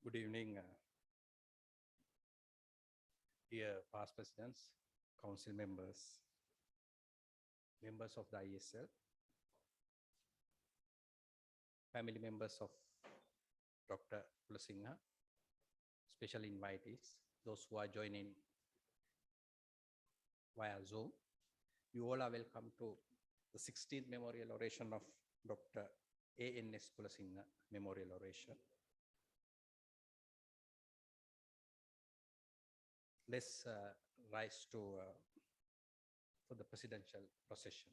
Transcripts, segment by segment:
Good evening, dear past presidents, council members, members of the ISL, family members of Dr. Kulasinghe, special invitees, those who are joining via Zoom. You all are welcome to the 16th Memorial Oration of Dr. A.N.S. Kulasinghe Memorial Oration. Let's rise for the presidential procession.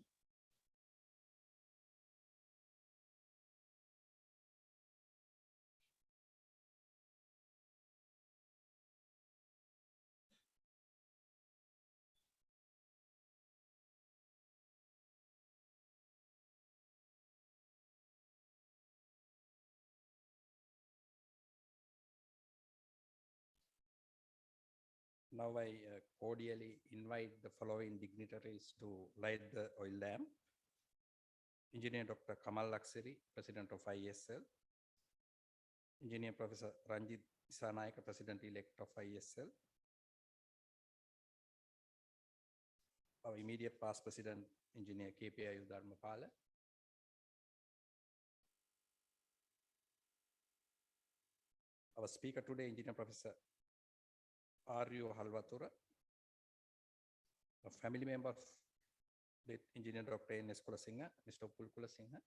Now I cordially invite the following dignitaries to light the oil lamp. Engineer Dr. Kamal Laksiri, President of ISL. Engineer Professor Ranjit Isanayaka, President-elect of ISL. Our immediate past President, Engineer K.P. Ayudharmapala. Our speaker today, Engineer Professor R.U. Halvatura, a family member of the Engineer Dr. N.S. Kulasinghe, Mr. Kulasinghe.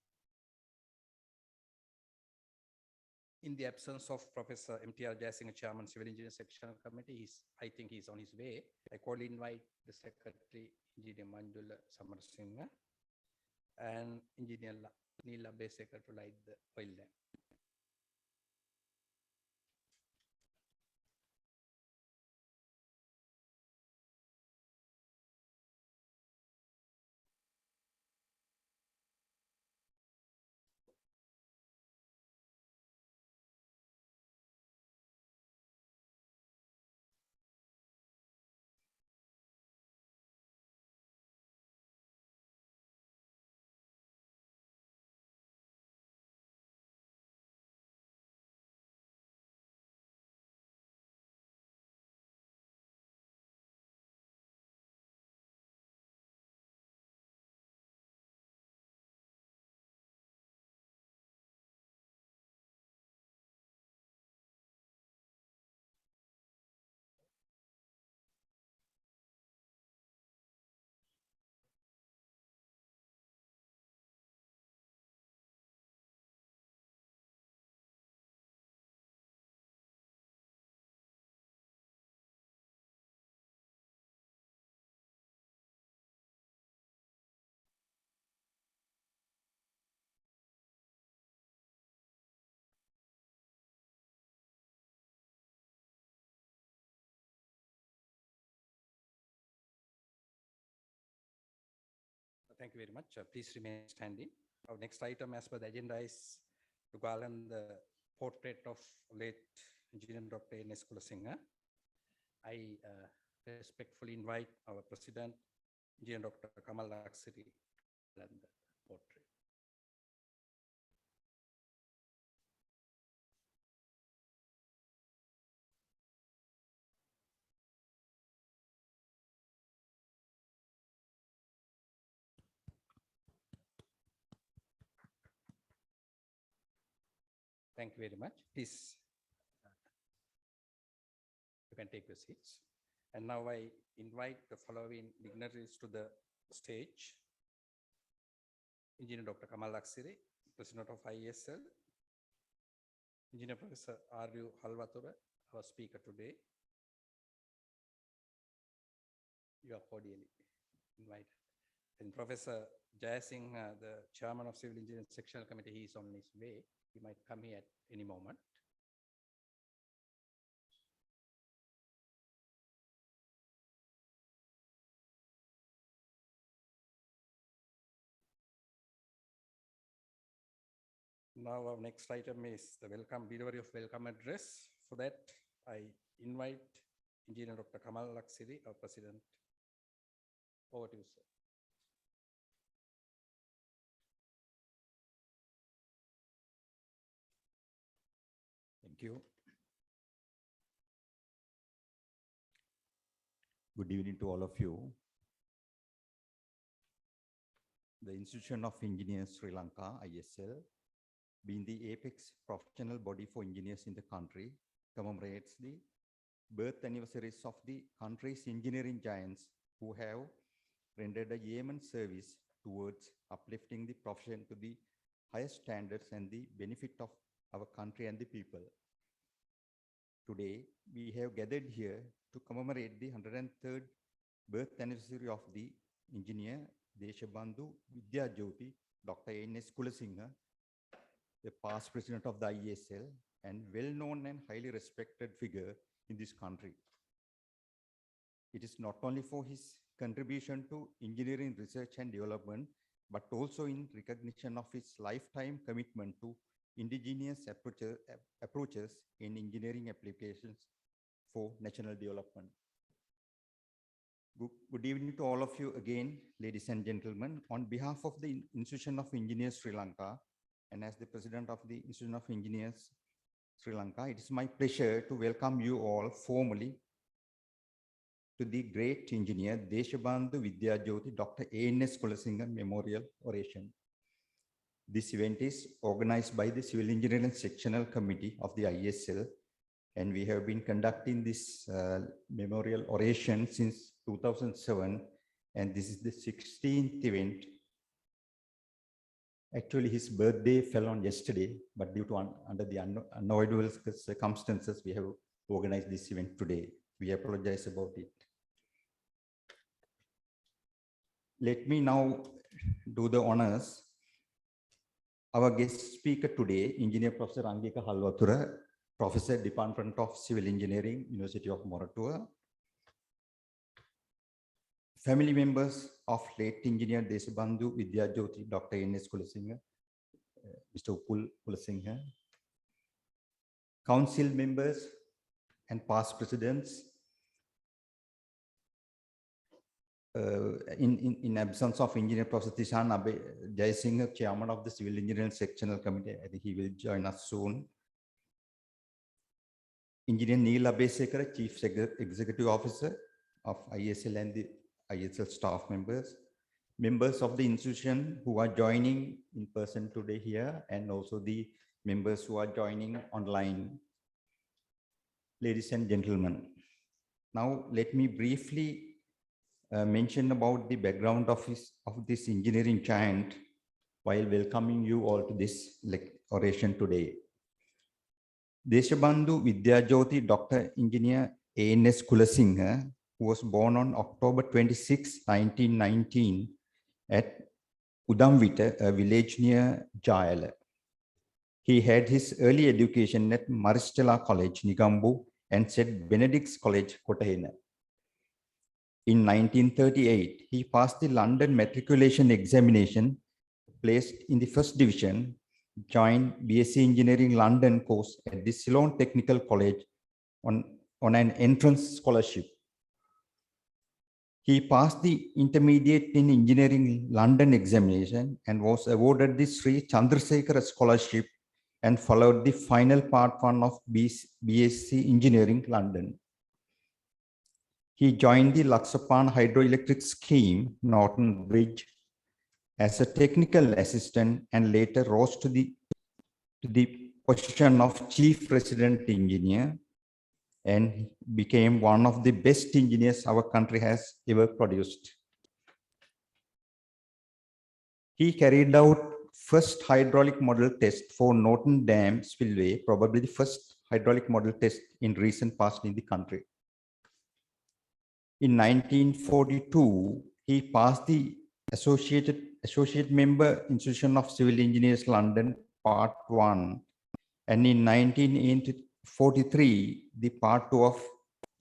In the absence of Professor M.T.R. Jayasinghe, Chairman, Civil Engineering Sectional Committee, I think he's on his way. I cordially invite the Secretary, Engineer Manjula Samarasinghe, and Engineer Neela Beseka to light the oil lamp. Thank you very much. Please remain standing. Our next item as per the agenda is to garland the portrait of late Engineer Dr. N.S. Kulasinghe. I respectfully invite our President, Engineer Dr. Kamal Laksiri, to garland the portrait. Thank you very much. Please, you can take your seats. And now I invite the following dignitaries to the stage. Engineer Dr. Kamal Laksiri, President of ISL. Engineer Professor R.U. Halvatura, our speaker today. You are cordially invited. And Professor Jayasinghe, the Chairman of Civil Engineering Sectional Committee, he is on his way. He might come here at any moment. Now our next item is the delivery of welcome address. For that, I invite Engineer Dr. Kamal Laksiri, our President. Over to you, sir. Thank you. Good evening to all of you. The Institution of Engineers Sri Lanka, ISL, being the apex professional body for engineers in the country, commemorates the birth anniversaries of the country's engineering giants who have rendered a yeoman service towards uplifting the profession to the highest standards and the benefit of our country and the people. Today, we have gathered here to commemorate the 103rd birth anniversary of the engineer Deshabandu Vidyajothi, Dr. A.N.S. Kulasinghe, the past president of the ISL and well-known and highly respected figure in this country. It is not only for his contribution to engineering research and development, but also in recognition of his lifetime commitment to indigenous approaches in engineering applications for national development. Good evening to all of you again, ladies and gentlemen. On behalf of the Institution of Engineers Sri Lanka, and as the President of the Institution of Engineers Sri Lanka, it is my pleasure to welcome you all formally to the great engineer Deshabandu Vidyajothi Dr. A.N.S. Kulasinghe Memorial Oration. This event is organized by the Civil Engineering Sectional Committee of the ISL, and we have been conducting this memorial oration since 2007, and this is the 16th event. Actually, his birthday fell on yesterday, but due to under the unavoidable circumstances, we have organized this event today. We apologize about it. Let me now do the honors. Our guest speaker today, Engineer Professor Angika Halwathura, Professor, Department of Civil Engineering, University of Moratuwa. Family members of late engineer Deshabandu Vidyajothi, Dr. A.N.S. Kulasinghe, Mr. Upul Kulasinghe. Council members and past presidents. In absence of Engineer Professor Tishan Jayasinghe, Chairman of the Civil Engineering Sectional Committee, I think he will join us soon. Engineer Neil Abesekara, Chief Executive Officer of ISL and the ISL staff members, members of the institution who are joining in person today here, and also the members who are joining online. Ladies and gentlemen, now let me briefly mention about the background of this engineering giant while welcoming you all to this oration today. Deshabandu Vidyajothi Dr. Engineer A.N.S. Kulasinghe, who was born on October 26, 1919 at Udamvita, a village near Jayala. He had his early education at Maristella College, Nigambu, and St. Benedict's College, Kotahena. In 1938, he passed the London matriculation examination, placed in the first division, joined BSc Engineering London course at the Ceylon Technical College on an entrance scholarship. He passed the Intermediate in Engineering London examination and was awarded the Sri Chandrasekhara Scholarship and followed the final part 1 of BSc Engineering London. He joined the Laksapan Hydroelectric Scheme, Norton Bridge, as a technical assistant and later rose to the position of Chief Resident Engineer and became one of the best engineers our country has ever produced. He carried out first hydraulic model test for Norton Dam spillway, probably the first hydraulic model test in recent past in the country. In 1942, he passed the Associate Member Institution of Civil Engineers London Part 1, and in 1943, the Part 2 of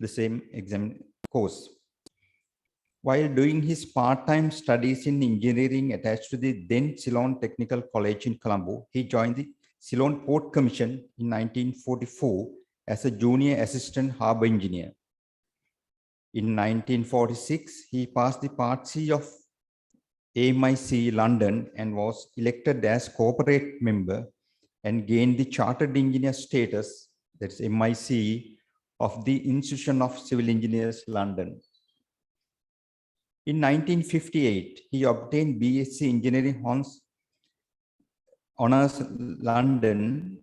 the same exam course. While doing his part-time studies in engineering attached to the then Ceylon Technical College in Colombo, he joined the Ceylon Port Commission in 1944 as a junior assistant harbour engineer. In 1946, he passed the Part C of AMIC London and was elected as corporate member and gained the Chartered Engineer status, that's MIC, of the Institution of Civil Engineers London. In 1958, he obtained BSc Engineering Honours London,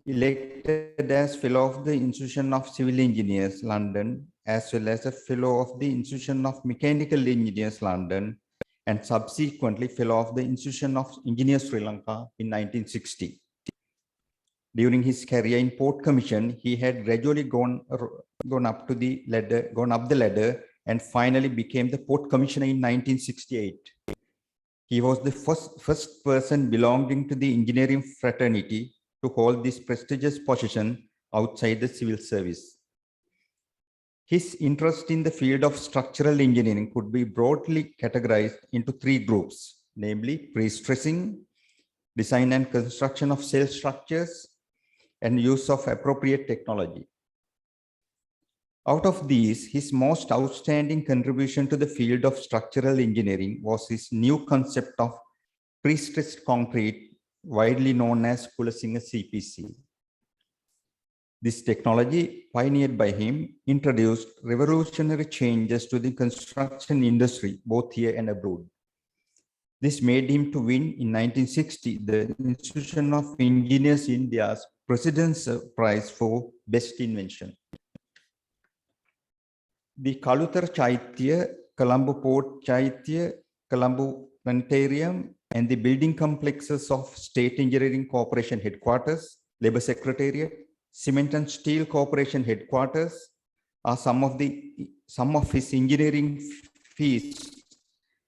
elected as Fellow of the Institution of Civil Engineers London, as well as a Fellow of the Institution of Mechanical Engineers London, and subsequently Fellow of the Institution of Engineers Sri Lanka in 1960. During his career in Port Commission, he had gradually gone up the ladder and finally became the Port Commissioner in 1968. He was the first person belonging to the engineering fraternity to hold this prestigious position outside the civil service. His interest in the field of structural engineering could be broadly categorized into three groups, namely pre-stressing, design and construction of cell structures, and use of appropriate technology. Out of these, his most outstanding contribution to the field of structural engineering was his new concept of pre-stressed concrete, widely known as Kulasinghe CPC. This technology, pioneered by him, introduced revolutionary changes to the construction industry, both here and abroad. This made him to win in 1960 the Institution of Engineers India's President's Prize for Best Invention. The Kaluthar Chaitya, Colombo Port Chaitya, Colombo Planetarium, and the building complexes of State Engineering Corporation Headquarters, Labour Secretariat, Cement and Steel Corporation Headquarters are some of his engineering feats.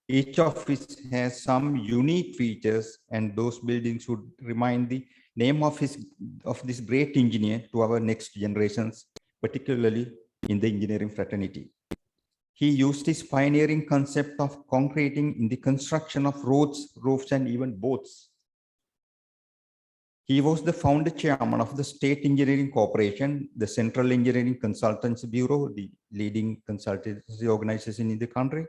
Each of which has some unique features, and those buildings would remind the name of this great engineer to our next generations, particularly in the engineering fraternity. He used his pioneering concept of concreting in the construction of roads, roofs, and even boats. He was the founder chairman of the State Engineering Corporation, the Central Engineering Consultancy Bureau, the leading consultancy organization in the country,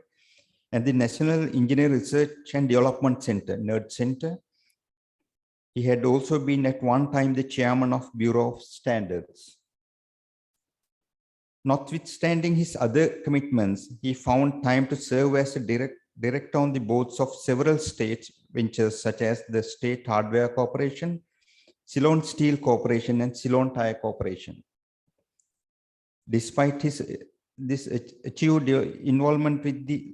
and the National Engineer Research and Development Center, NERD Center. He had also been at one time the chairman of Bureau of Standards. Notwithstanding his other commitments, he found time to serve as a director on the boards of several state ventures such as the State Hardware Corporation, Ceylon Steel Corporation, and Ceylon Tire Corporation. Despite his active involvement with the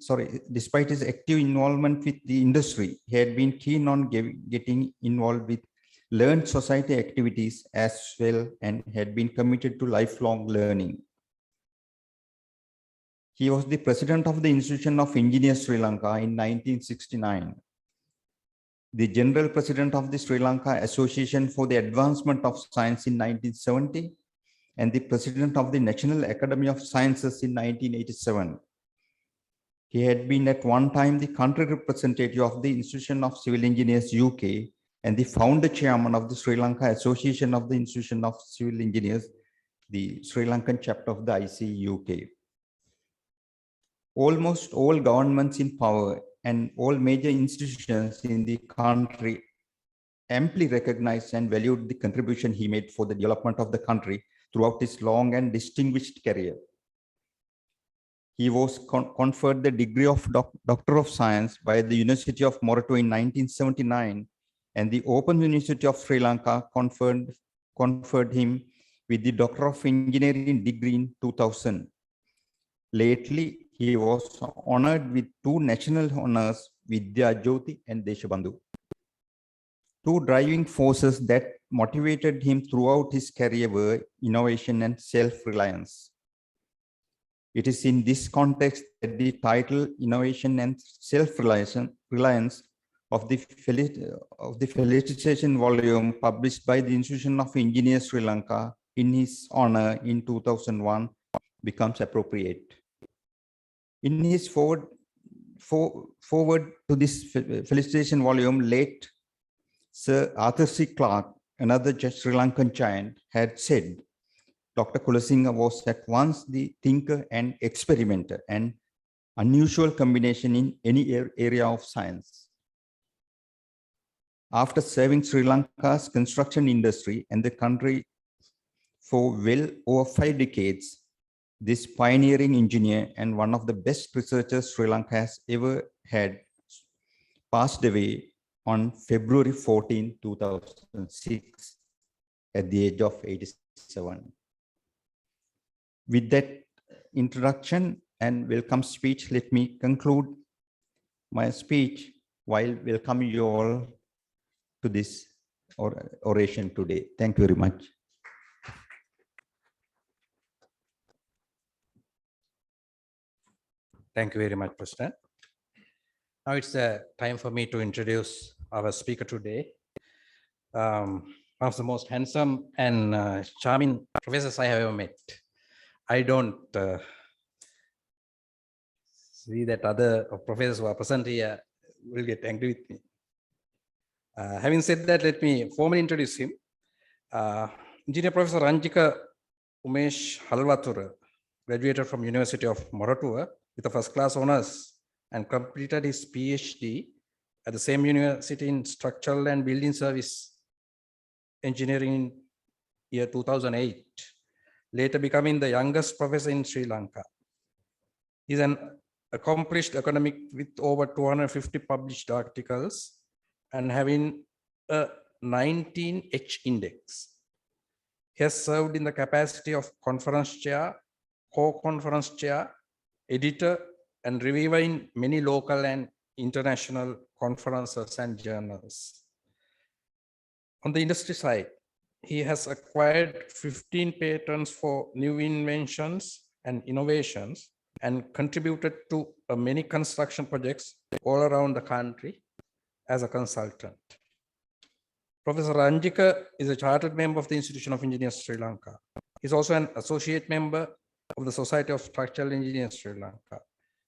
industry, he had been keen on getting involved with learned society activities as well, and had been committed to lifelong learning. He was the president of the Institution of Engineers Sri Lanka in 1969, the general president of the Sri Lanka Association for the Advancement of Science in 1970, and the president of the National Academy of Sciences in 1987. He had been at one time the country representative of the Institution of Civil Engineers UK and the founder chairman of the Sri Lanka Association of the Institution of Civil Engineers, the Sri Lankan chapter of the IC UK. Almost all governments in power and all major institutions in the country amply recognized and valued the contribution he made for the development of the country throughout his long and distinguished career. He was conferred the degree of Doctor of Science by the University of Morato in 1979, and the Open University of Sri Lanka conferred him with the Doctor of Engineering degree in 2000. Lately, he was honored with two national honors, Vidyajothi and Deshabandu. Two driving forces that motivated him throughout his career were innovation and self-reliance. It is in this context that the title Innovation and Self-Reliance of the felicitation volume published by the Institution of Engineers Sri Lanka in his honor in 2001 becomes appropriate. In his forward to this felicitation volume, late Sir Arthur C. Clarke, another Sri Lankan giant, had said, Dr. Kulasinghe was at once the thinker and experimenter, an unusual combination in any area of science. After serving Sri Lanka's construction industry and the country for well over 5 decades, This pioneering engineer and one of the best researchers Sri Lanka has ever had passed away on February 14, 2006 at the age of 87. With that introduction and welcome speech, let me conclude my speech while welcoming you all to this oration today. Thank you very much. Thank you very much, President. Now it's time for me to introduce our speaker today. One of the most handsome and charming professors I have ever met. I don't see that other professors who are present here will get angry with me. Having said that, let me formally introduce him. Engineer Professor Ranjika Umesh Halwatura graduated from University of Moratuwa with a first class honors and completed his PhD at the same university in Structural and Building Service Engineering in year 2008, later becoming the youngest professor in Sri Lanka. He's an accomplished academic with over 250 published articles and having a 19H index. He has served in the capacity of conference chair, co-conference chair, editor, and reviewer in many local and international conferences and journals. On the industry side, he has acquired 15 patents for new inventions and innovations and contributed to many construction projects all around the country as a consultant. Professor Ranjika is a chartered member of the Institution of Engineers Sri Lanka. He's also an associate member of the Society of Structural Engineers Sri Lanka,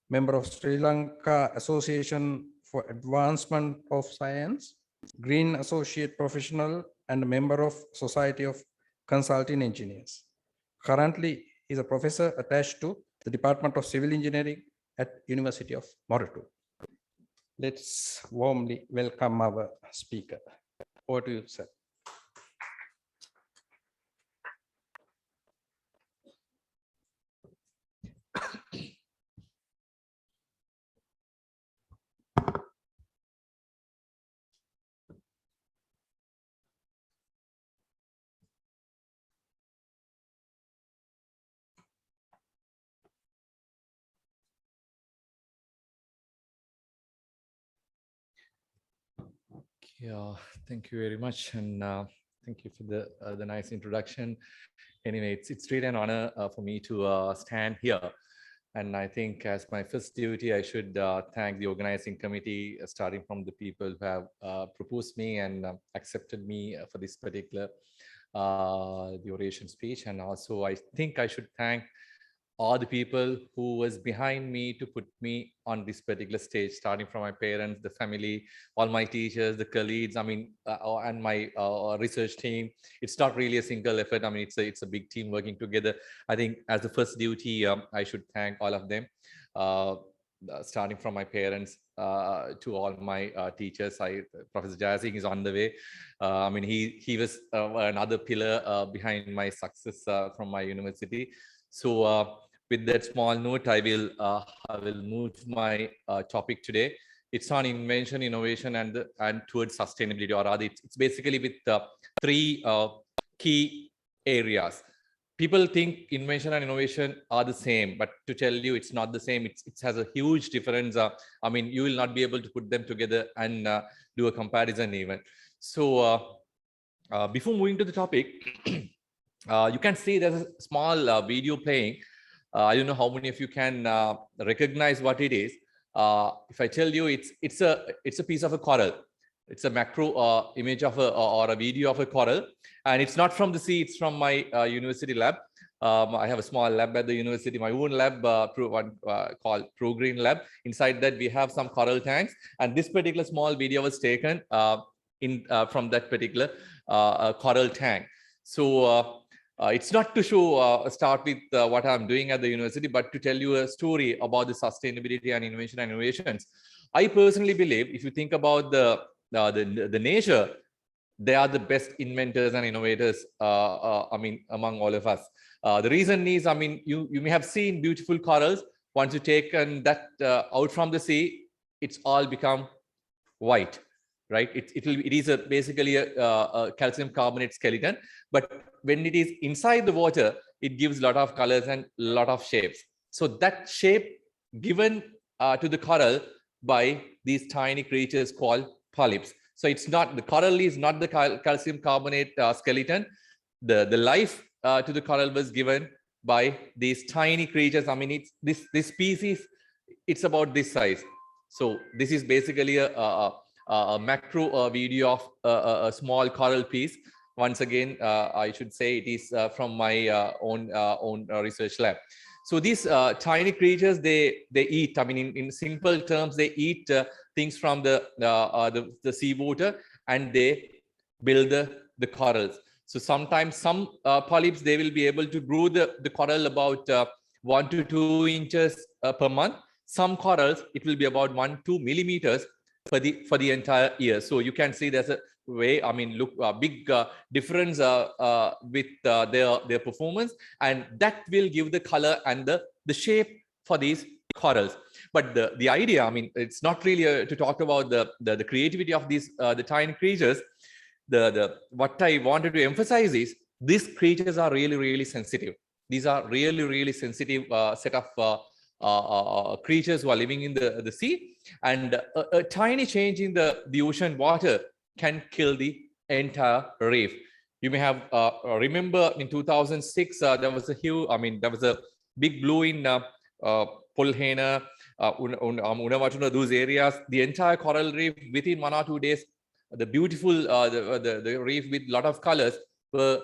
member of Sri Lanka Association for Advancement of Science, Green Associate Professional, and a member of Society of Consulting Engineers. Currently, he's a professor attached to the Department of Civil Engineering at University of Moratuwa. Let's warmly welcome our speaker. Over to you, sir. Yeah, thank you very much, and thank you for the nice introduction. Anyway, it's really an honor for me to stand here, and I think as my first duty, I should thank the organizing committee, starting from the people who have proposed me and accepted me for this particular the oration speech, and also I think I should thank all the people who was behind me to put me on this particular stage, starting from my parents, the family, all my teachers, the colleagues, I mean, and my research team. It's not really a single effort. I mean, it's a big team working together. I think as the first duty, I should thank all of them, starting from my parents to all my teachers. Professor Jayasinghe is on the way. I mean, he was another pillar behind my success from my university. So with that small note, I will move to my topic today. It's on invention, innovation, and towards sustainability, or rather, it's basically with three key areas. People think invention and innovation are the same, but to tell you, it's not the same. It has a huge difference. I mean, you will not be able to put them together and do a comparison even. So before moving to the topic, you can see there's a small video playing. I don't know how many of you can recognize what it is. If I tell you, it's a piece of a coral. It's a macro image of or a video of a coral, and it's not from the sea. It's from my university lab. I have a small lab at the university, my own lab called Pro Green Lab. Inside that, we have some coral tanks, and this particular small video was taken from that particular coral tank. So it's not to show start with what I'm doing at the university, but to tell you a story about the sustainability and innovation and innovations. I personally believe, if you think about the nature, they are the best inventors and innovators, I mean, among all of us. The reason is, I mean, you may have seen beautiful corals. Once you take that out from the sea, it's all become white, right? It is basically a calcium carbonate skeleton, but when it is inside the water, it gives a lot of colors and a lot of shapes. So that shape given to the coral by these tiny creatures called polyps. So it's not, the coral is not the calcium carbonate skeleton. The life to the coral was given by these tiny creatures. I mean, it's this species, it's about this size. So this is basically a macro video of a small coral piece. Once again, I should say it is from my own research lab. So these tiny creatures, they eat. I mean, in simple terms, they eat things from the seawater, and they build the corals. So sometimes some polyps, they will be able to grow the coral about 1 to 2 inches per month. Some corals, it will be about 1-2 millimeters for the entire year. So you can see there's a way, I mean, look, a big difference with their performance, and that will give the color and the shape for these corals. But the idea, I mean, it's not really to talk about the creativity of these the tiny creatures. What I wanted to emphasize is these creatures are really sensitive. These are really sensitive set of creatures who are living in the sea, and a tiny change in the ocean water can kill the entire reef. You may have remember in 2006 there was a huge, I mean, there was a big blow in Polhena, Unawatuna, those areas. The entire coral reef within 1 or 2 days, the beautiful the reef with a lot of colors were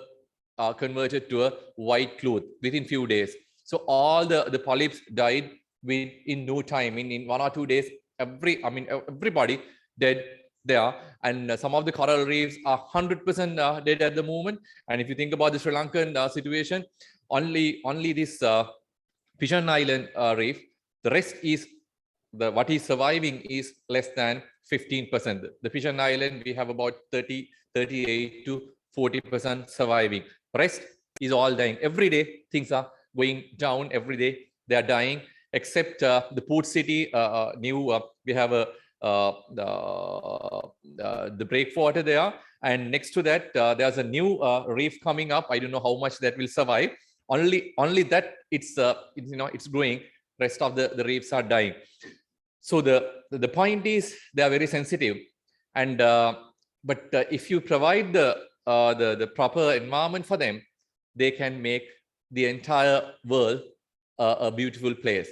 converted to a white cloth within few days. So all the polyps died in no time. In 1 or 2 days, everybody dead there. And some of the coral reefs are 100% dead at the moment. And if you think about the Sri Lankan situation, only this Pigeon Island reef, the rest is what is surviving is less than 15%. The Pigeon Island, we have about 38 to 40% surviving. Rest is all dying. Every day, things are going down. Every day, they are dying, except the port city, we have the breakwater there. And next to that, there's a new reef coming up. I don't know how much that will survive. Only that it's growing. Rest of the reefs are dying. So the point is they are very sensitive, and but if you provide the proper environment for them, they can make the entire world a beautiful place.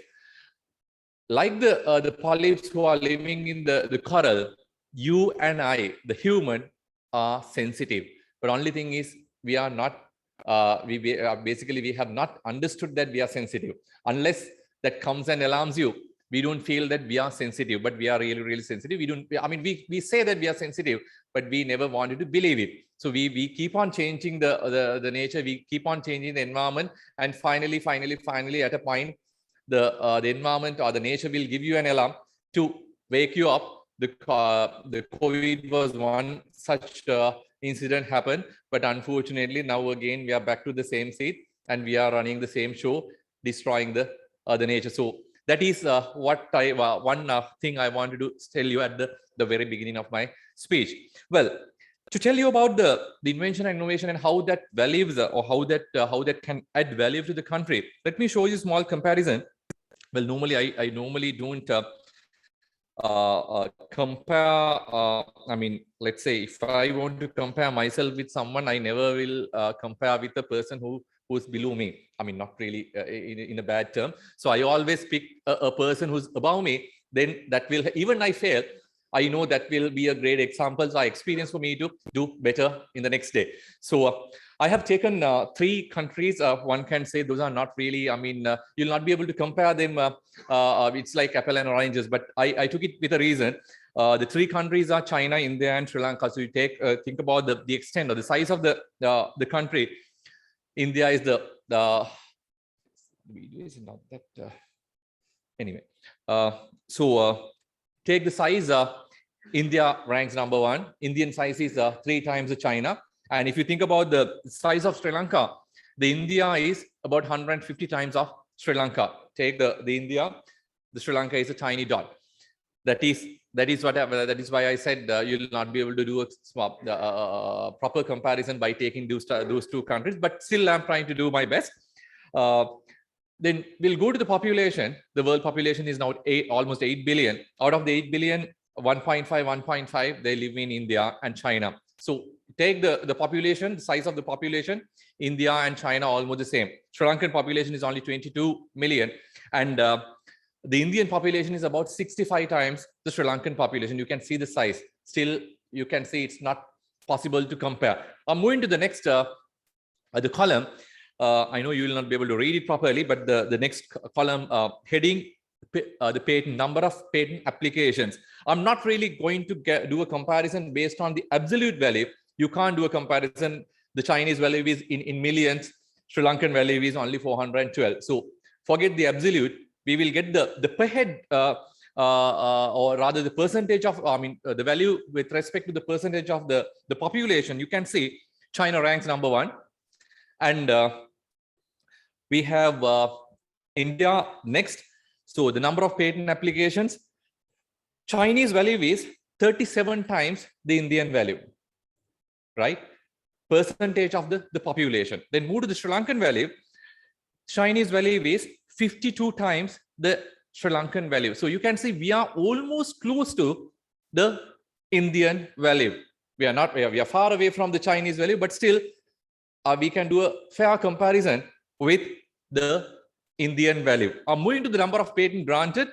Like the polyps who are living in the coral, you and I, the human, are sensitive. But only thing is we are not. Basically we have not understood that we are sensitive. Unless that comes and alarms you, we don't feel that we are sensitive, but we are really sensitive. We say that we are sensitive, but we never wanted to believe it. So we keep on changing the nature, we keep on changing the environment, and finally at a point, the environment or the nature will give you an alarm to wake you up. The COVID was one such incident happened, but unfortunately now again we are back to the same seat and we are running the same show, destroying the nature. So that is what one thing I wanted to tell you at the very beginning of my speech. Well, to tell you about the invention and innovation and how that values or how that can add value to the country, let me show you a small comparison. Well, normally I normally don't compare. Let's say if I want to compare myself with someone, I never will compare with a person who's below me. I mean, not really in a bad term. So I always pick a person who's above me. Then that will, even I fail, I know that will be a great example, so experience for me to do better in the next day. So I have taken 3 countries. One can say those are not really, you'll not be able to compare them. It's like apple and oranges, but I took it with a reason. The 3 countries are China, India, and Sri Lanka. So you think about the extent or the size of the country. India is the video is not that anyway. So take the size. India ranks number 1. Indian size is 3 times the China. And if you think about the size of Sri Lanka, the India is about 150 times of Sri Lanka. Take the India, the Sri Lanka is a tiny dot. That is why I said you'll not be able to do a proper comparison by taking those two countries. But still, I'm trying to do my best. Then we'll go to the population. The world population is now almost 8 billion. Out of the 8 billion, 1.5, they live in India and China. So take the population, the size of the population, India and China almost the same. Sri Lankan population is only 22 million. And the Indian population is about 65 times the Sri Lankan population. You can see the size. Still, you can see it's not possible to compare. I'm moving to the next the column. I know you will not be able to read it properly, but the next column heading the patent, number of patent applications. I'm not really going to do a comparison based on the absolute value. You can't do a comparison. The Chinese value is in millions. Sri Lankan value is only 412. So forget the absolute. We will get the per head or rather the percentage of, the value with respect to the percentage of the population. You can see China ranks number 1. And we have India next. So the number of patent applications, Chinese value is 37 times the Indian value, right? Percentage of the population. Then move to the Sri Lankan value. Chinese value is 52 times the Sri Lankan value. So you can see we are almost close to the Indian value. We are far away from the Chinese value, but still we can do a fair comparison with the Indian value. I'm moving to the number of patent granted.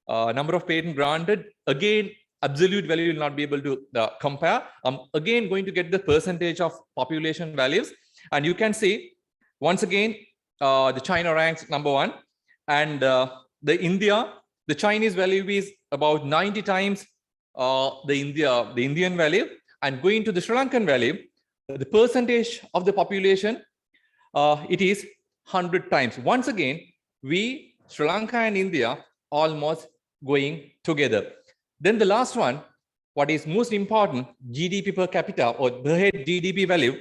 Number of patent granted, again, absolute value will not be able to compare. I'm again going to get the percentage of population values. And you can see, once again, the China ranks number 1. And the Chinese value is about 90 times the Indian value. And going to the Sri Lankan value, the percentage of the population, it is 100 times. Once again, we, Sri Lanka and India, almost going together. Then the last one, what is most important, GDP per capita or per head GDP value.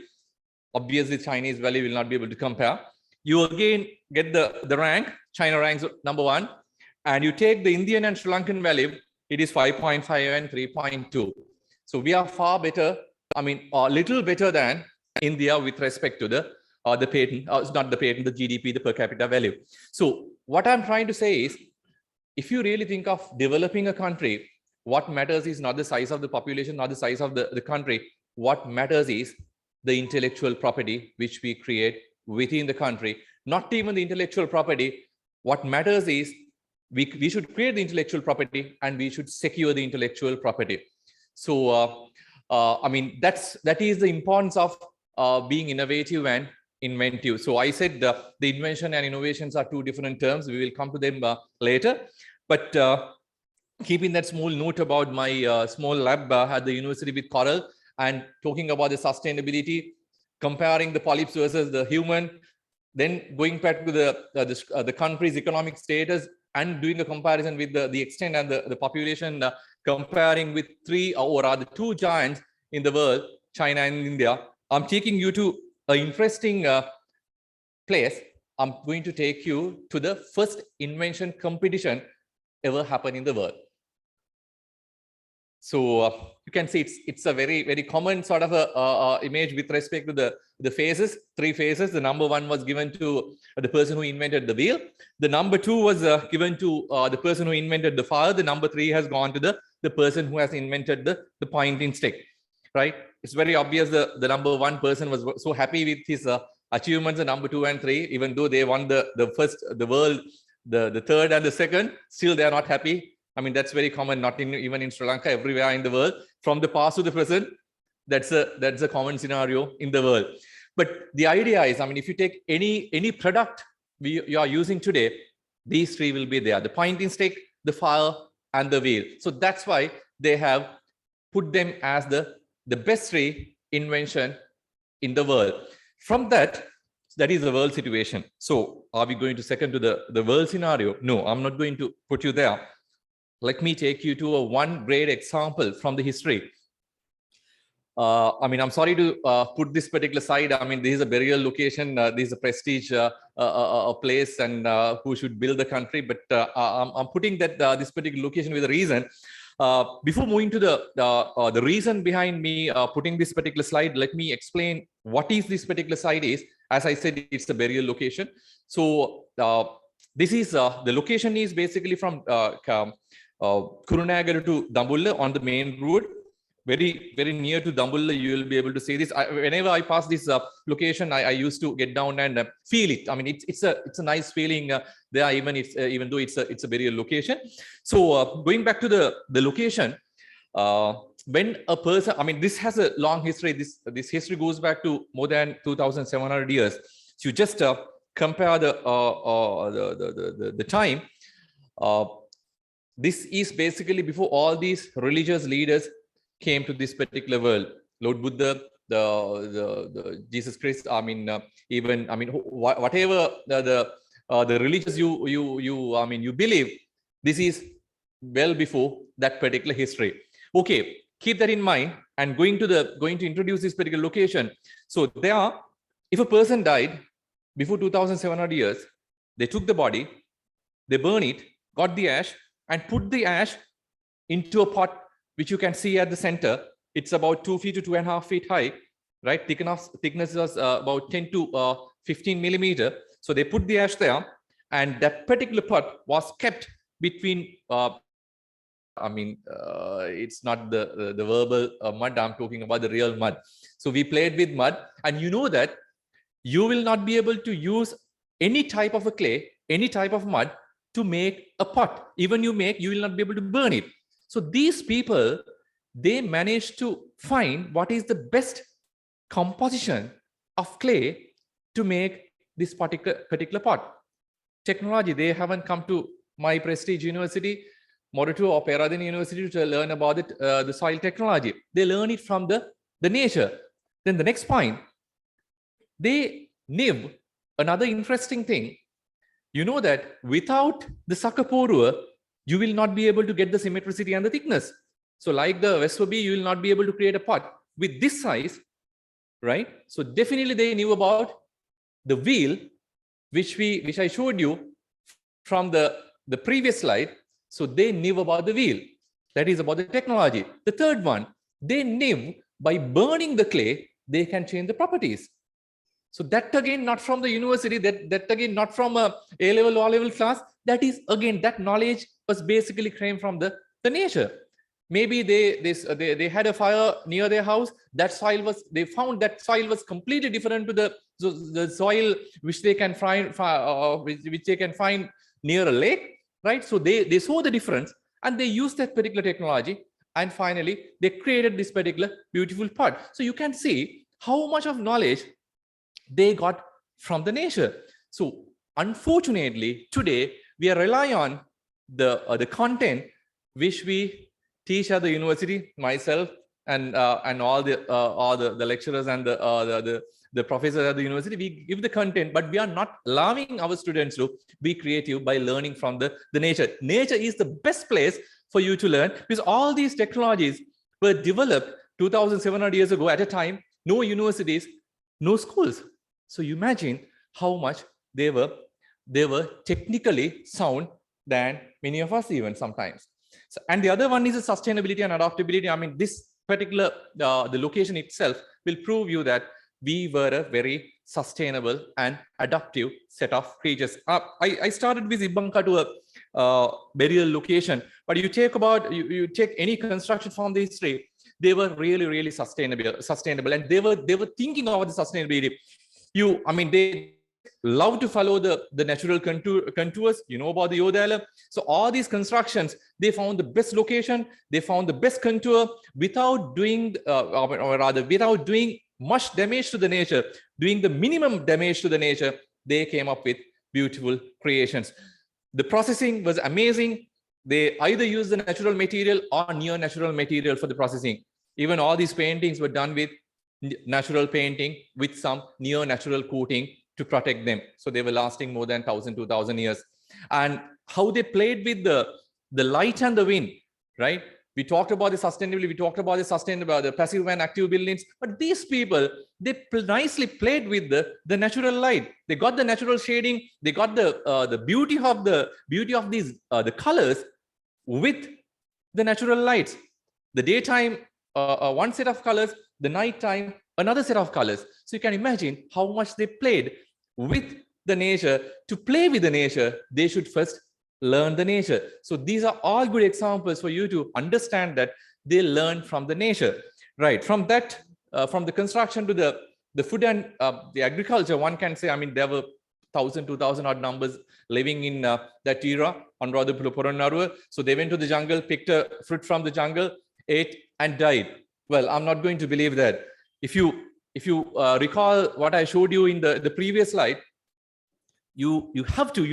Obviously, Chinese value will not be able to compare. You again get the rank. China ranks number 1. And you take the Indian and Sri Lankan value, it is 5.5 and 3.2. So we are far better, a little better than India with respect to the patent, not the patent, the GDP, the per capita value. So what I'm trying to say is, if you really think of developing a country, what matters is not the size of the population, not the size of the country. What matters is the intellectual property which we create within the country. Not even the intellectual property. What matters is we should create the intellectual property and we should secure the intellectual property. So, that is the importance of being innovative and inventive. So I said the invention and innovations are two different terms. We will come to them later. But keeping that small note about my small lab at the university with coral and talking about the sustainability, comparing the polyps versus the human, then going back to the country's economic status and doing a comparison with the extent and the population, comparing with 3 or rather 2 giants in the world, China and India. I'm taking you to an interesting place. I'm going to take you to the first invention competition ever happened in the world. So you can see it's a very, very common sort of a image with respect to the phases, 3 phases. The number 1 was given to the person who invented the wheel. The number 2 was given to the person who invented the fire. The number 3 has gone to the person who has invented the pointing stick, right? It's very obvious the number 1 person was so happy with his achievements, the number 2 and 3, even though they won the first, the world, the third and the second, still they are not happy. That's very common, not even in Sri Lanka, everywhere in the world, from the past to the present. That's a common scenario in the world. But the idea is, if you take any product you are using today, these 3 will be there: the pointing stick, the fire, and the wheel. So that's why they have put them as the best 3 invention in the world. From that is the world situation. So are we going to second to the world scenario? No, I'm not going to put you there. let me take you to one great example from the history. I mean, I'm sorry to put this particular side. I mean, this is a burial location. This is a prestige place, and who should build the country. But I'm putting that this particular location with a reason. Before moving to the reason behind me putting this particular slide, let me explain what is this particular site is. As I said, it's a burial location. So this is the location is basically from Kurunegala to Dambulla on the main road. Very near to Dambulla, you will be able to see this. Whenever I pass this location, I used to get down and feel it. I mean, it's a nice feeling there, even though it's a burial location. So going back to the location, when a person, I mean, this has a long history. This history goes back to more than 2,700 years. So you just compare the time. This is basically before all these religious leaders came to this particular world. Lord Buddha, the Jesus Christ. I mean, whatever the religious you believe, this is well before that particular history. Okay, keep that in mind. And going to introduce this particular location. So there, if a person died before 2,700 years, they took the body, they burn it, got the ash, and put the ash into a pot, which you can see at the center. It's about 2 feet to 2.5 feet high, right? Thickness was about 10 to 15 millimeter. So they put the ash there, and that particular pot was kept between, it's not the verbal mud, I'm talking about the real mud. So we played with mud, and you know that you will not be able to use any type of a clay, any type of mud to make a pot. Even you will not be able to burn it. So these people, they managed to find what is the best composition of clay to make this particular pot. Technology, they haven't come to my prestige university, Morutu or Peradeniya University, to learn about it, the soil technology. They learn it from the nature. Then the next point, they knew another interesting thing. You know that without the Sakaporua, you will not be able to get the symmetricity and the thickness. So like the Veswabi, you will not be able to create a pot with this size, right? So definitely they knew about the wheel, which I showed you from the previous slide. So they knew about the wheel. That is about the technology. The third one, they knew by burning the clay, they can change the properties. So that again, not from the university, that again, not from a A-level or O-level class. That is again, that knowledge was basically came from the nature. Maybe they had a fire near their house. They found that soil was completely different to the soil which they can find near a lake, right? So they saw the difference and they used that particular technology, and finally they created this particular beautiful pot. So you can see how much of knowledge they got from the nature. So unfortunately, today we are relying on the content which we teach at the university, myself and all the lecturers and the professors at the university. We give the content, but we are not allowing our students to be creative by learning from the nature. Nature is the best place for you to learn, because all these technologies were developed 2,700 years ago at a time, no universities, no schools. So you imagine how much they were technically sound than many of us even sometimes. So, and the other one is the sustainability and adaptability. I mean, this particular, the location itself will prove you that we were a very sustainable and adaptive set of creatures. I started with Ibanka to a burial location, but you take any construction from the history, they were really sustainable, and they were thinking about the sustainability. They love to follow the natural contours. You know about the Yodala. So all these constructions, they found the best location, they found the best contour without doing, without doing much damage to the nature, doing the minimum damage to the nature. They came up with beautiful creations. The processing was amazing. They either used the natural material or near natural material for the processing. Even all these paintings were done with natural painting with some near natural coating to protect them. So they were lasting more than 1,000, 2,000 years. And how they played with the light and the wind, right? We talked about the sustainability, we talked about the passive and active buildings, but these people, they nicely played with the natural light. They got the natural shading, they got the beauty of these the colors with the natural lights. The daytime, one set of colors, the nighttime, another set of colors. So you can imagine how much they played with the nature. To play with the nature, they should first learn the nature. So these are all good examples for you to understand that they learn from the nature, right? From that, from the construction to the food and the agriculture, one can say, I mean, there were 1,000, 2,000 odd numbers living in that era on Radha Purannaruwa. So they went to the jungle, picked a fruit from the jungle, ate and died. Well, I'm not going to believe that. If you recall what I showed you in the previous slide, you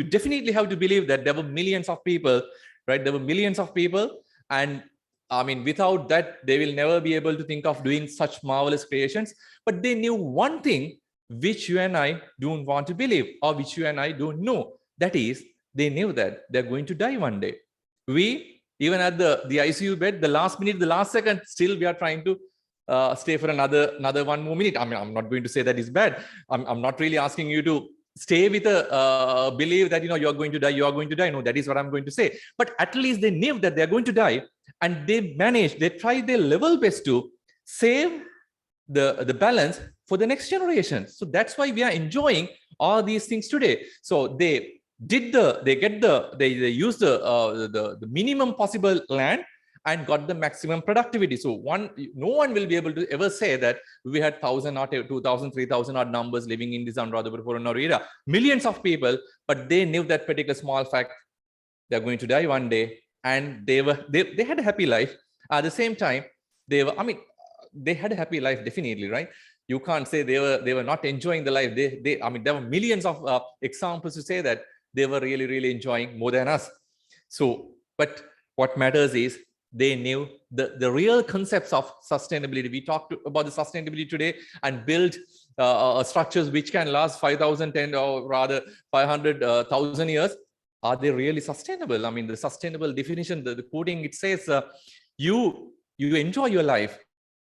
definitely have to believe that there were millions of people, right? There were millions of people, and I mean, without that, they will never be able to think of doing such marvelous creations. But they knew one thing which you and I don't want to believe, or which you and I don't know. That is, they knew that they're going to die one day. We, even at the ICU bed, the last minute, the last second, still we are trying to stay for another 1 more minute. I mean, I'm not going to say that is bad. I'm not really asking you to stay with a belief that, you know, you're going to die. No, that is what I'm going to say. But at least they knew that they're going to die, and they tried their level best to save the balance for the next generation. So that's why we are enjoying all these things today. So they used the minimum possible land and got the maximum productivity. So no one will be able to ever say that we had 1,000 or 2,000, 3,000 odd numbers living in this Anuradhapura era. Millions of people, but they knew that particular small fact, they're going to die one day, and they had a happy life. At the same time, they had a happy life, definitely, right? You can't say they were not enjoying the life. There were millions of examples to say that they were really, really enjoying more than us. So, but what matters is they knew the real concepts of sustainability. We talked about the sustainability today and build structures which can last 5,000, 10, or rather 500,000 years. Are they really sustainable? I mean, the sustainable definition, the quoting, it says, you enjoy your life,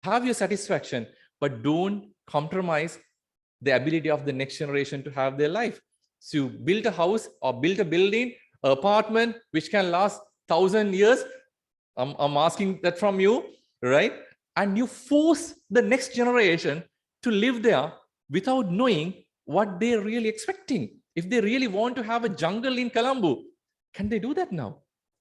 have your satisfaction, but don't compromise the ability of the next generation to have their life. So you build a house or build a building, apartment, which can last 1,000 years. I'm asking that from you, right? And you force the next generation to live there without knowing what they're really expecting. If they really want to have a jungle in Colombo, can they do that now?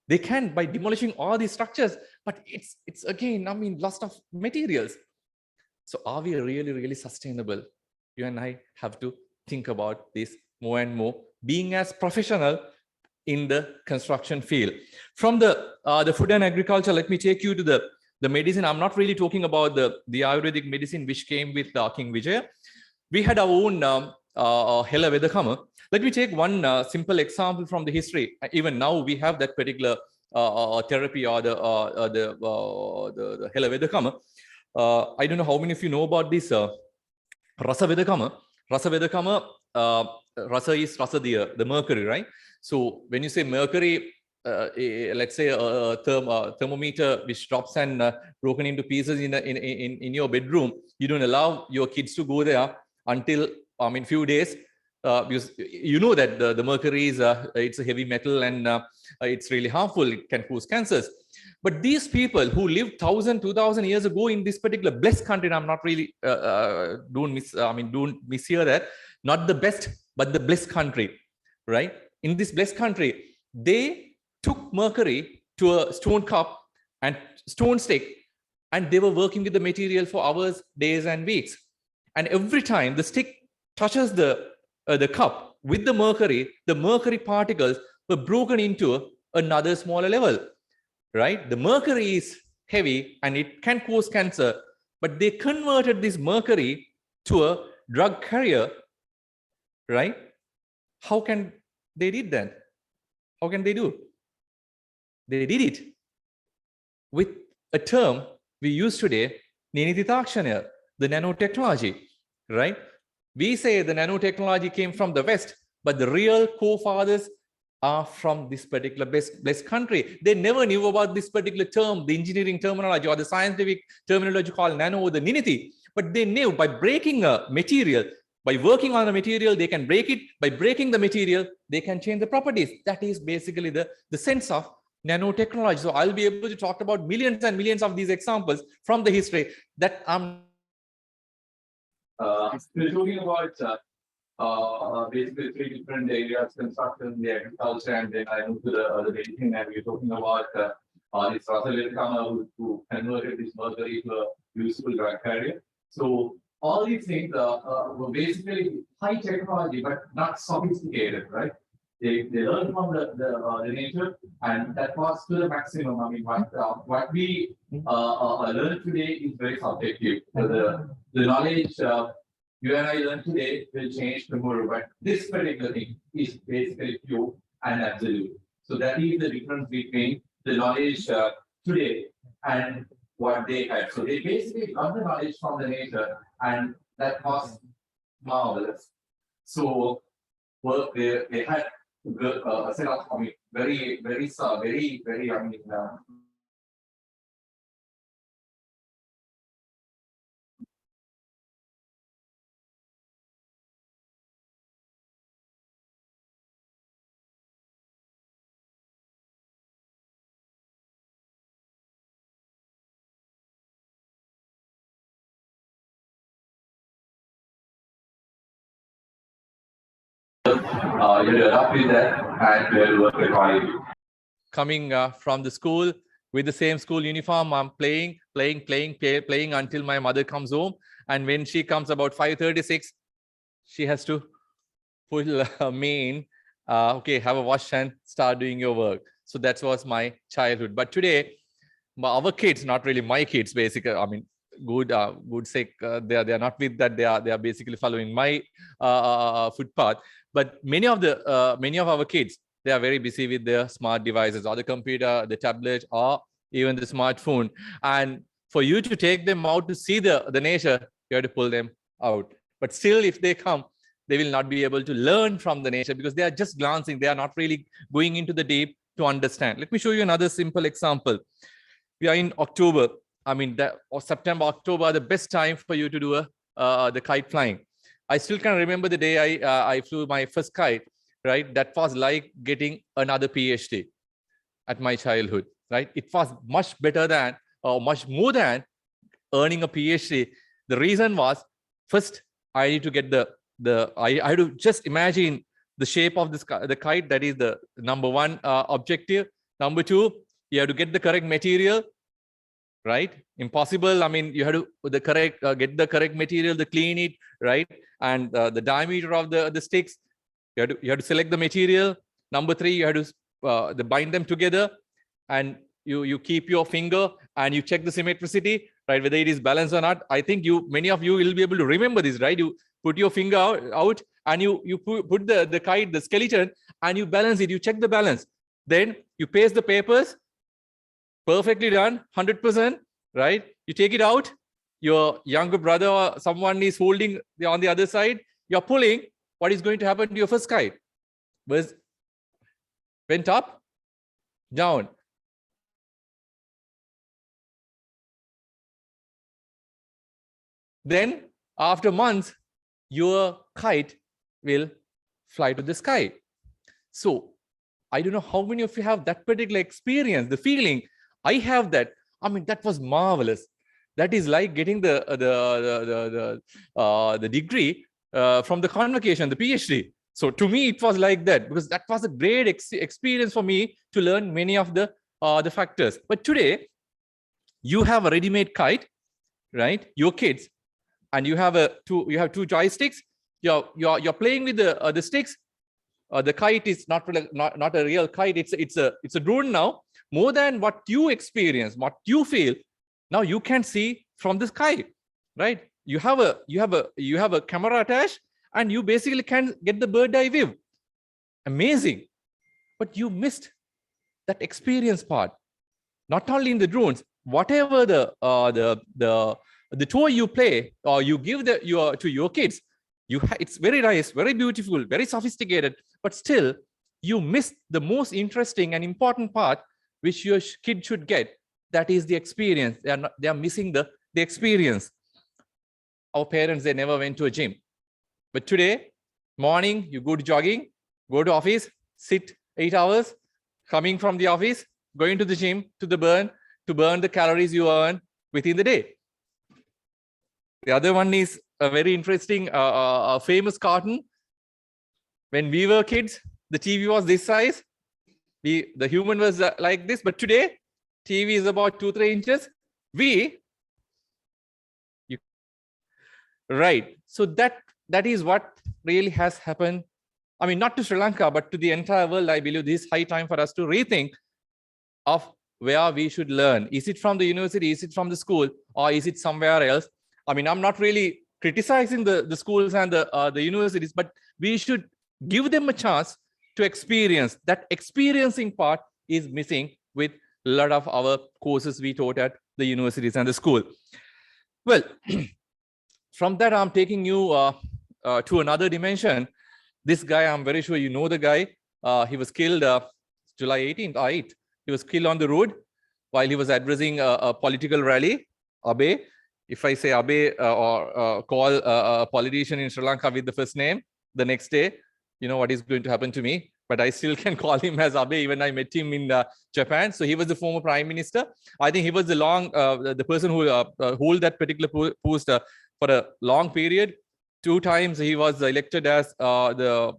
They can, by demolishing all these structures, but it's again, I mean, loss of materials. So are we really, really sustainable? You and I have to think about this more and more, being as professional in the construction field. From the food and agriculture, let me take you to the medicine. I'm not really talking about the Ayurvedic medicine which came with King Vijaya. We had our own Hela Vedakama. Let me take one simple example from the history. Even now we have that particular therapy or the Hela Vedakama. I don't know how many of you know about this Rasa Vedakama. Rasa Vedakama, Rasa is Rasa the mercury, right? So when you say mercury, let's say a thermometer which drops and broken into pieces in your bedroom, you don't allow your kids to go there until few days, because you know that the mercury is it's a heavy metal and it's really harmful. It can cause cancers. But these people who lived 1,000, 2,000 years ago in this particular blessed country, and I'm not really don't mishear that, not the best, but the blessed country, right? In this blessed country, they took mercury to a stone cup and stone stick, and they were working with the material for hours, days, and weeks. And every time the stick touches the cup with the mercury particles were broken into another smaller level, right? The mercury is heavy and it can cause cancer, but they converted this mercury to a drug carrier, right? How can they did that? How can they do? They did it with a term we use today, Ninititakshana, the nanotechnology, right? We say the nanotechnology came from the West, but the real co-fathers are from this particular blessed country. They never knew about this particular term, the engineering terminology or the scientific terminology called nano or the ninity. But they knew by breaking a material, by working on a material, they can break it. By breaking the material, they can change the properties. That is basically the sense of nanotechnology. So I'll be able to talk about millions and millions of these examples from the history that I'm we're talking about basically three different areas: construction, the agriculture, and then I moved to the medicine. And we're talking about this Russell who converted this mercury to a useful drug carrier. So all these things were basically high technology, but not sophisticated, right? They learned from the nature, and that was to the maximum. I mean, what we learn today is very subjective. So the knowledge you and I learn today will change tomorrow, but this particular thing is basically pure and absolute. So that is the difference between the knowledge today and what they had. So they basically got the knowledge from the nature, and that was marvelous. So they had a set of, I mean, very, I mean, you'll adopt with that and will work accordingly. Coming from the school with the same school uniform, I'm playing until my mother comes home. And when she comes about 5:36, she has to pull me in. Okay, have a wash and start doing your work. So that was my childhood. But today, our kids, not really my kids, basically, I mean, good sake, they are not with that. They are basically following my footpath. But many of our kids, they are very busy with their smart devices or the computer, the tablet, or even the smartphone. And for you to take them out to see the nature, you have to pull them out. But still, if they come, they will not be able to learn from the nature because they are just glancing. They are not really going into the deep to understand. Let me show you another simple example. We are in October. I mean, September, October, the best time for you to do the kite flying. I still can remember the day I flew my first kite, right? That was like getting another PhD at my childhood, right? It was much better than, or much more than earning a PhD. The reason was, first, I need to get I had to just imagine the shape of the kite. That is the number one objective. Number two, you have to get the correct material, right? Impossible. I mean, you have to get the correct material to clean it, right? And the diameter of the sticks, you have to select the material. Number three, you have to bind them together, and you keep your finger and you check the symmetricity, right? Whether it is balanced or not. I think many of you will be able to remember this, right? You put your finger out and you put the kite, the skeleton, and you balance it. You check the balance. Then you paste the papers. Perfectly done, 100%, right? You take it out. Your younger brother or someone is holding on the other side. You're pulling. What is going to happen to your first kite? Went up, down. Then, after months, your kite will fly to the sky. So, I don't know how many of you have that particular experience, the feeling. I have that. I mean, that was marvelous. That is like getting the degree from the convocation, the PhD. So to me, it was like that because that was a great experience for me to learn many of the factors. But today, you have a ready-made kite, right? Your kids, and you have two joysticks. You're playing with the sticks. The kite is not a real kite. It's a drone now. More than what you experience, what you feel, now you can see from the sky, right? You have a camera attached, and you basically can get the bird eye view. Amazing, but you missed that experience part. Not only in the drones, whatever the toy you play or you give to your kids, it's very nice, very beautiful, very sophisticated, but still you miss the most interesting and important part, which your kid should get. That is the experience. They are missing the experience. Our parents, they never went to a gym. But today, morning, you go to jogging, go to office, sit 8 hours, coming from the office, going to the gym to burn the calories you earn within the day. The other one is a very interesting, famous cartoon. When we were kids, the TV was this size. The human was like this. But today, TV is about 2-3 inches. Right. So that is what really has happened. I mean, not to Sri Lanka, but to the entire world. I believe this is high time for us to rethink of where we should learn. Is it from the university? Is it from the school? Or is it somewhere else? I mean, I'm not really criticizing the schools and the universities, but we should give them a chance to experience. That experiencing part is missing with a lot of our courses we taught at the universities and the school. Well, from that, I'm taking you to another dimension. This guy, I'm very sure you know the guy. He was killed July 18th. He was killed on the road while he was addressing a political rally. Abe. If I say Abe or call a politician in Sri Lanka with the first name, the next day, you know what is going to happen to me. But I still can call him as Abe, even I met him in Japan. So he was the former prime minister. I think he was the person who held that particular post for a long period. 2 times he was elected as the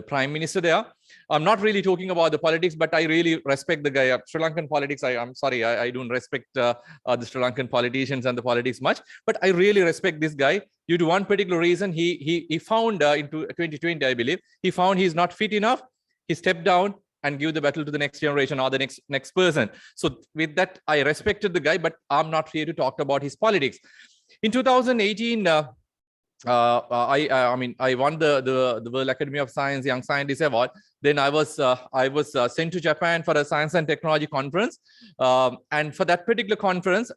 prime minister there. I'm not really talking about the politics, but I really respect the guy. Sri Lankan politics, I'm sorry, I don't respect the Sri Lankan politicians and the politics much, but I really respect this guy due to one particular reason. He found into 2020, I believe, he found he's not fit enough. He stepped down and give the battle to the next generation or the next person. So with that, I respected the guy, but I'm not here to talk about his politics. In 2018, I won the World Academy of Science Young Scientist Award. Then I was sent to Japan for a science and technology conference, and for that particular conference,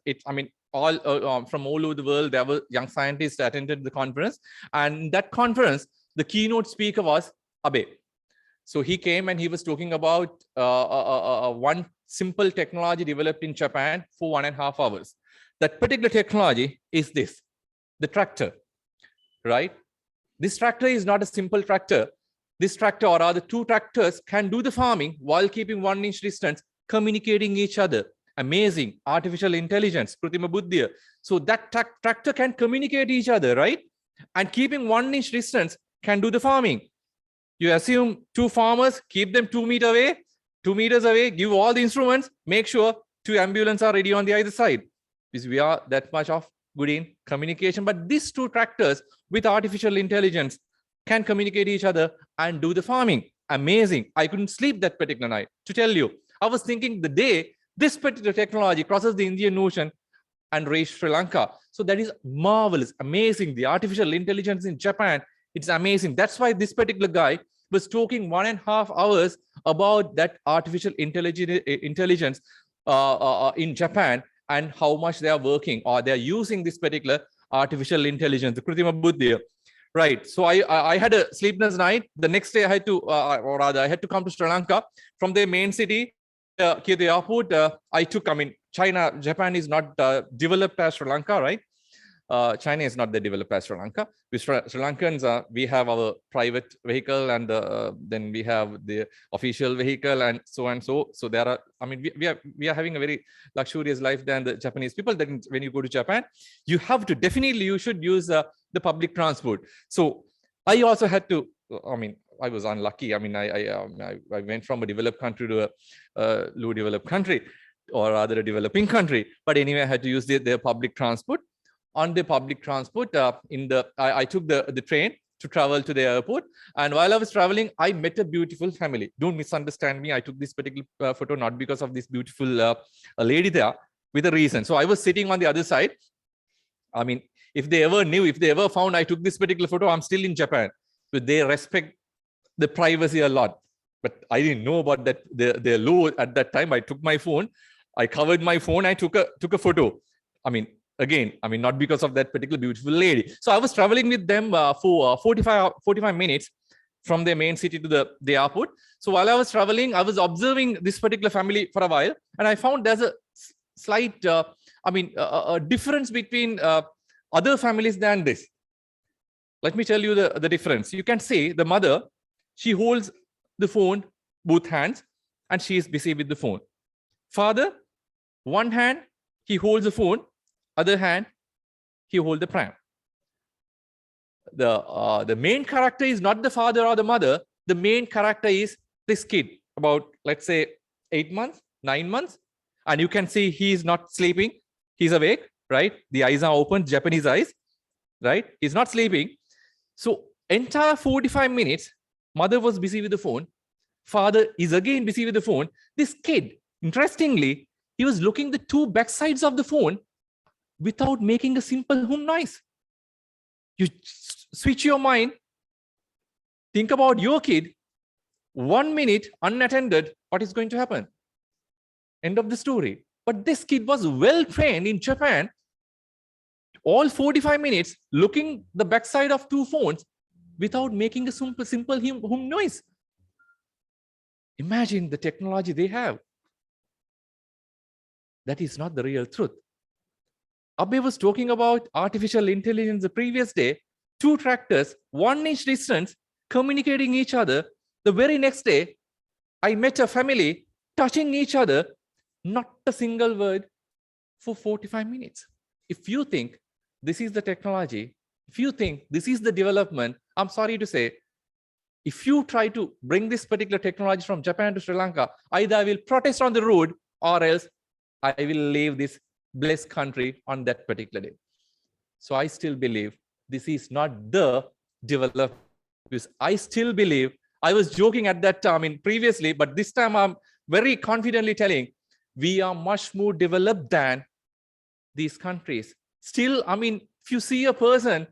all from all over the world, there were young scientists that attended the conference. And that conference, the keynote speaker was Abe. So he came and he was talking about one simple technology developed in Japan for 1.5 hours. That particular technology is this, the tractor. Right? This tractor is not a simple tractor. This tractor, or rather 2 tractors, can do the farming while keeping 1 inch distance, communicating each other. Amazing. Artificial intelligence, Kritima Buddhiya. So that tractor can communicate each other, right? And keeping 1 inch distance can do the farming. You assume 2 farmers, keep them 2 meters away, give all the instruments, make sure 2 ambulances are ready on the either side. Because we are that much of good in communication. But these 2 tractors with artificial intelligence can communicate each other and do the farming. Amazing. I couldn't sleep that particular night, to tell you. I was thinking the day this particular technology crosses the Indian Ocean and reaches Sri Lanka. So that is marvelous, amazing. The artificial intelligence in Japan, it's amazing. That's why this particular guy was talking 1.5 hours about that artificial intelligence in Japan, and how much they are working or they are using this particular artificial intelligence, the Kritima Buddhiya. Right. So I had a sleepless night. The next day I had to, I had to come to Sri Lanka from the main city, the airport. Japan is not developed as Sri Lanka, right? China is not that developed as Sri Lanka. We Sri Lankans, we have our private vehicle, and then we have the official vehicle, and so and so. So there are, we are having a very luxurious life than the Japanese people. Then when you go to Japan, you should use the public transport. So I also had to, I was unlucky. I went from a developed country to a low developed country, or rather a developing country. But anyway, I had to use their public transport. On the public transport, I took the train to travel to the airport. And while I was traveling, I met a beautiful family. Don't misunderstand me. I took this particular photo not because of this beautiful lady there, with a reason. So I was sitting on the other side. If they ever found I took this particular photo, I'm still in Japan. But they respect the privacy a lot. But I didn't know about that, their law at that time. I took my phone. I covered my phone. I took a photo. Not because of that particular beautiful lady. So I was traveling with them for 45 minutes. from their main city to the airport. So while I was traveling, I was observing this particular family for a while, and I found there's a slight, a difference between other families than this. Let me tell you the difference. You can see the mother, she holds the phone, both hands, and she is busy with the phone. Father, one hand, he holds the phone, other hand, he holds the pram. The main character is not the father or the mother. The main character is this kid, about, let's say, 8 months, 9 months. And you can see he is not sleeping. He's awake, right? The eyes are open, Japanese eyes, right? He's not sleeping. So entire 45 minutes, mother was busy with the phone. Father is again busy with the phone. This kid, interestingly, he was looking the two back sides of the phone without making a simple hum noise. You switch your mind, think about your kid, 1 minute unattended, what is going to happen? End of the story. But this kid was well trained in Japan, all 45 minutes looking the backside of two phones without making a simple hum noise. Imagine the technology they have. That is not the real truth. Abhay was talking about artificial intelligence the previous day. 2 tractors, 1 inch distance, communicating each other. The very next day, I met a family touching each other, not a single word, for 45 minutes. If you think this is the technology, if you think this is the development, I'm sorry to say, if you try to bring this particular technology from Japan to Sri Lanka, either I will protest on the road or else I will leave this blessed country on that particular day. So I still believe this is not the development. Because I still believe, I was joking at that time previously, but this time I'm very confidently telling, we are much more developed than these countries. Still, if you see a person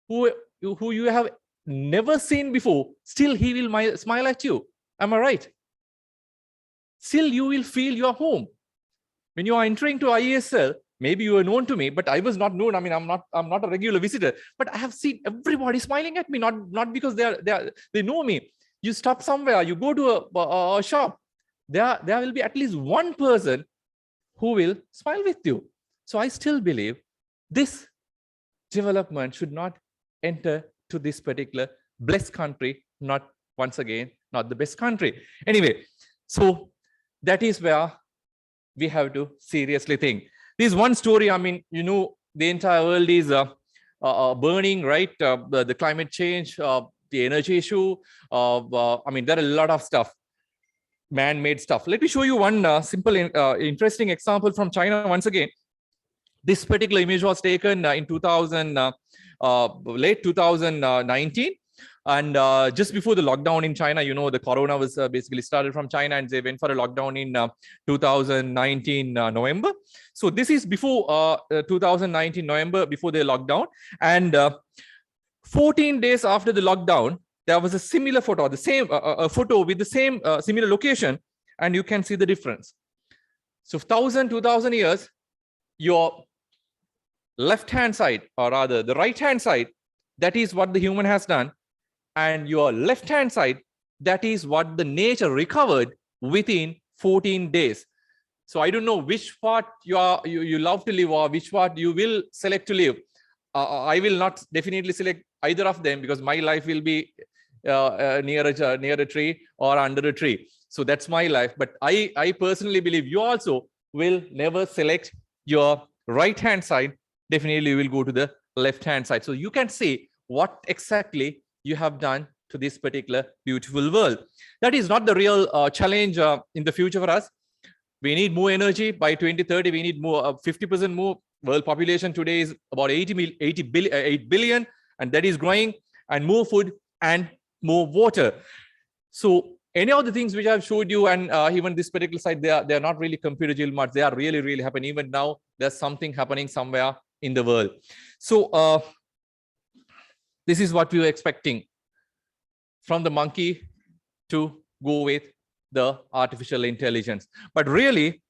who you have never seen before, still he will smile at you. Am I right? Still you will feel your home. When you are entering to IESL, maybe you are known to me, but I was not known. I'm not a regular visitor, but I have seen everybody smiling at me, not because they know me. You stop somewhere, you go to a shop, there will be at least one person who will smile with you. So I still believe this development should not enter to this particular blessed country, not once again, not the best country. Anyway, so that is where we have to seriously think. This one story, the entire world is burning, right? The climate change, the energy issue. There are a lot of stuff, man-made stuff. Let me show you one simple, interesting example from China once again. This particular image was taken in late 2019. And just before the lockdown in China, the corona was basically started from China, and they went for a lockdown in 2019 November. So this is before 2019 November, before the lockdown. And 14 days after the lockdown, there was a similar photo, the same photo with the same similar location, and you can see the difference. So 2,000 years, your left-hand side, or rather the right-hand side, that is what the human has done. And your left-hand side, that is what the nature recovered within 14 days. So I don't know which part you love to live or which part you will select to live. I will not definitely select either of them, because my life will be near a tree or under a tree. So that's my life. But I personally believe you also will never select your right-hand side. Definitely you will go to the left-hand side. So you can see what exactly you have done to this particular beautiful world. That is not the real challenge in the future for us. We need more energy. By 2030, we need more, 50% more. World population today is about 8 billion, and that is growing, and more food and more water. So any of the things which I've showed you, and even this particular side, they are not really computer much. They are really happening. Even now, there's something happening somewhere in the world. So this is what we were expecting from the monkey to go with the artificial intelligence. But really,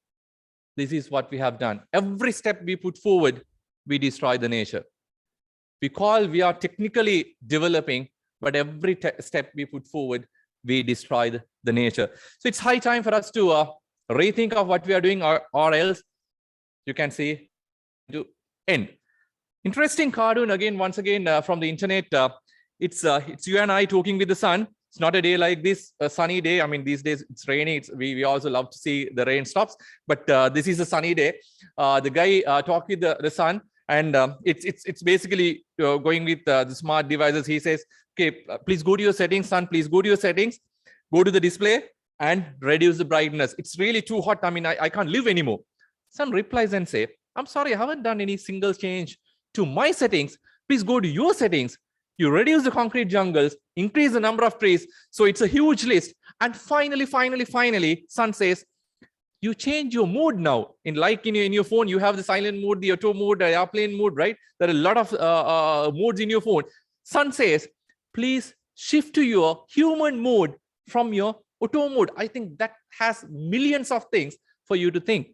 this is what we have done. Every step we put forward, we destroy the nature. We are technically developing, but every step we put forward, we destroy the nature. So it's high time for us to rethink of what we are doing, or else you can see to end. Interesting cartoon again, once again, from the internet. It's you and I talking with the sun. It's not a day like this, a sunny day. I mean, these days it's rainy. We also love to see the rain stops, but this is a sunny day. The guy talked with the sun, and it's basically going with the smart devices. He says, okay, please go to your settings, son. Please go to your settings, go to the display and reduce the brightness. It's really too hot. I mean, I can't live anymore. Son replies and say, I'm sorry, I haven't done any single change to my settings. Please go to your settings. You reduce the concrete jungles, increase the number of trees. So it's a huge list. And finally, son says, you change your mode now. In your phone, you have the silent mode, the auto mode, the airplane mode, right? There are a lot of modes in your phone. Son says, please shift to your human mode from your auto mode. I think that has millions of things for you to think.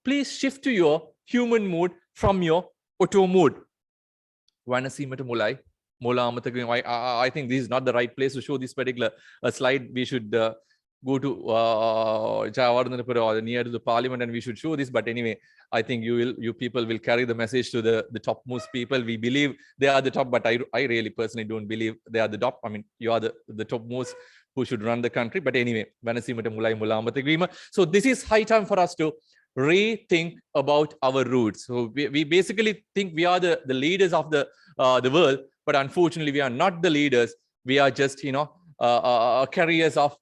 Please shift to your human mode from your auto mode. I think this is not the right place to show this particular slide. We should go to near to the parliament and we should show this. But anyway, I think you people will carry the message to the topmost people. We believe they are the top, but I really personally don't believe they are the top. I mean, you are the topmost who should run the country. But anyway, so this is high time for us to rethink about our roots. So we basically think we are the leaders of the world, but unfortunately we are not the leaders. We are just carriers of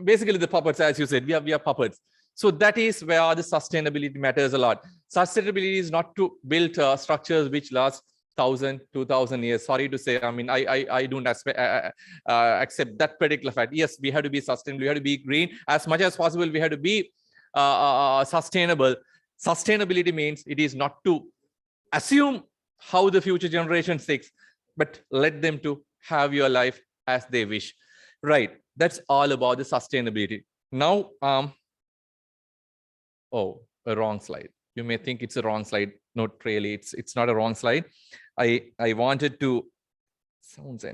basically the puppets, as you said. We are puppets. So that is where the sustainability matters a lot. Sustainability is not to build structures which last 1,000, 2,000 years. Sorry to say, I mean, I don't accept that particular fact. Yes, we have to be sustainable. We have to be green as much as possible. We have to be sustainable. Sustainability means it is not to assume how the future generation thinks, but let them to have your life as they wish. Right. That's all about the sustainability. Now, oh, a wrong slide. You may think it's a wrong slide. Not really. It's not a wrong slide. I wanted to sounds.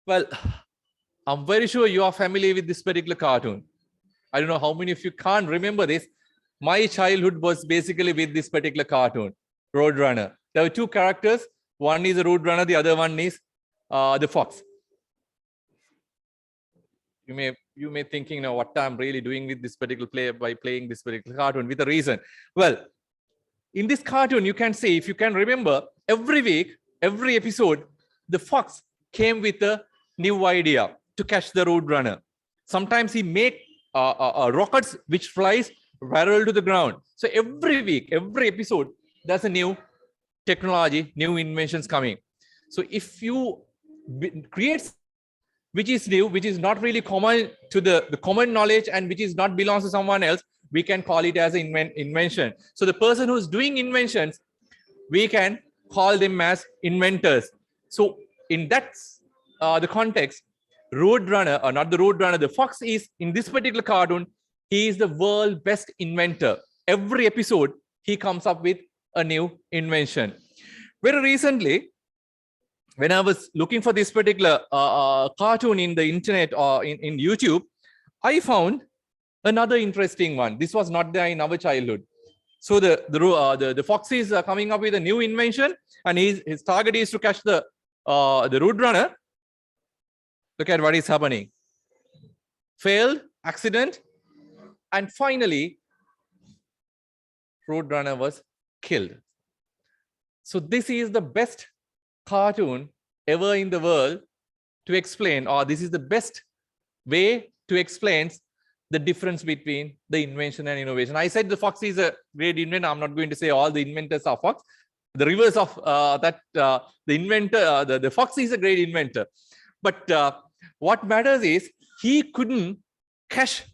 Well, I'm very sure you are familiar with this particular cartoon. I don't know how many of you can't remember this. My childhood was basically with this particular cartoon, Roadrunner. There were two characters. One is a Roadrunner, the other one is the fox. You may thinking now what I'm really doing with this particular play by playing this particular cartoon with a reason. Well, in this cartoon, you can see, if you can remember, every week, every episode, the fox came with a new idea to catch the Roadrunner. Sometimes he make rockets which flies parallel to the ground. So every week, every episode, there's a new technology, new inventions coming. So if you create which is new, which is not really common to the common knowledge and which is not belongs to someone else, we can call it as an invention. So the person who's doing inventions, we can call them as inventors. So in that the context, Roadrunner, or not the Roadrunner, the fox is, in this particular cartoon, he is the world's best inventor. Every episode, he comes up with a new invention. Very recently, when I was looking for this particular cartoon in the internet or in YouTube, I found another interesting one. This was not there in our childhood. So the fox is coming up with a new invention, and his target is to catch the Roadrunner. Look at what is happening. Failed, accident, and finally, Roadrunner was killed. So this is the best cartoon ever in the world to explain, or this is the best way to explain the difference between the invention and innovation. I said the fox is a great inventor. I'm not going to say all the inventors are fox. The reverse of the inventor, the fox is a great inventor. But what matters is he couldn't catch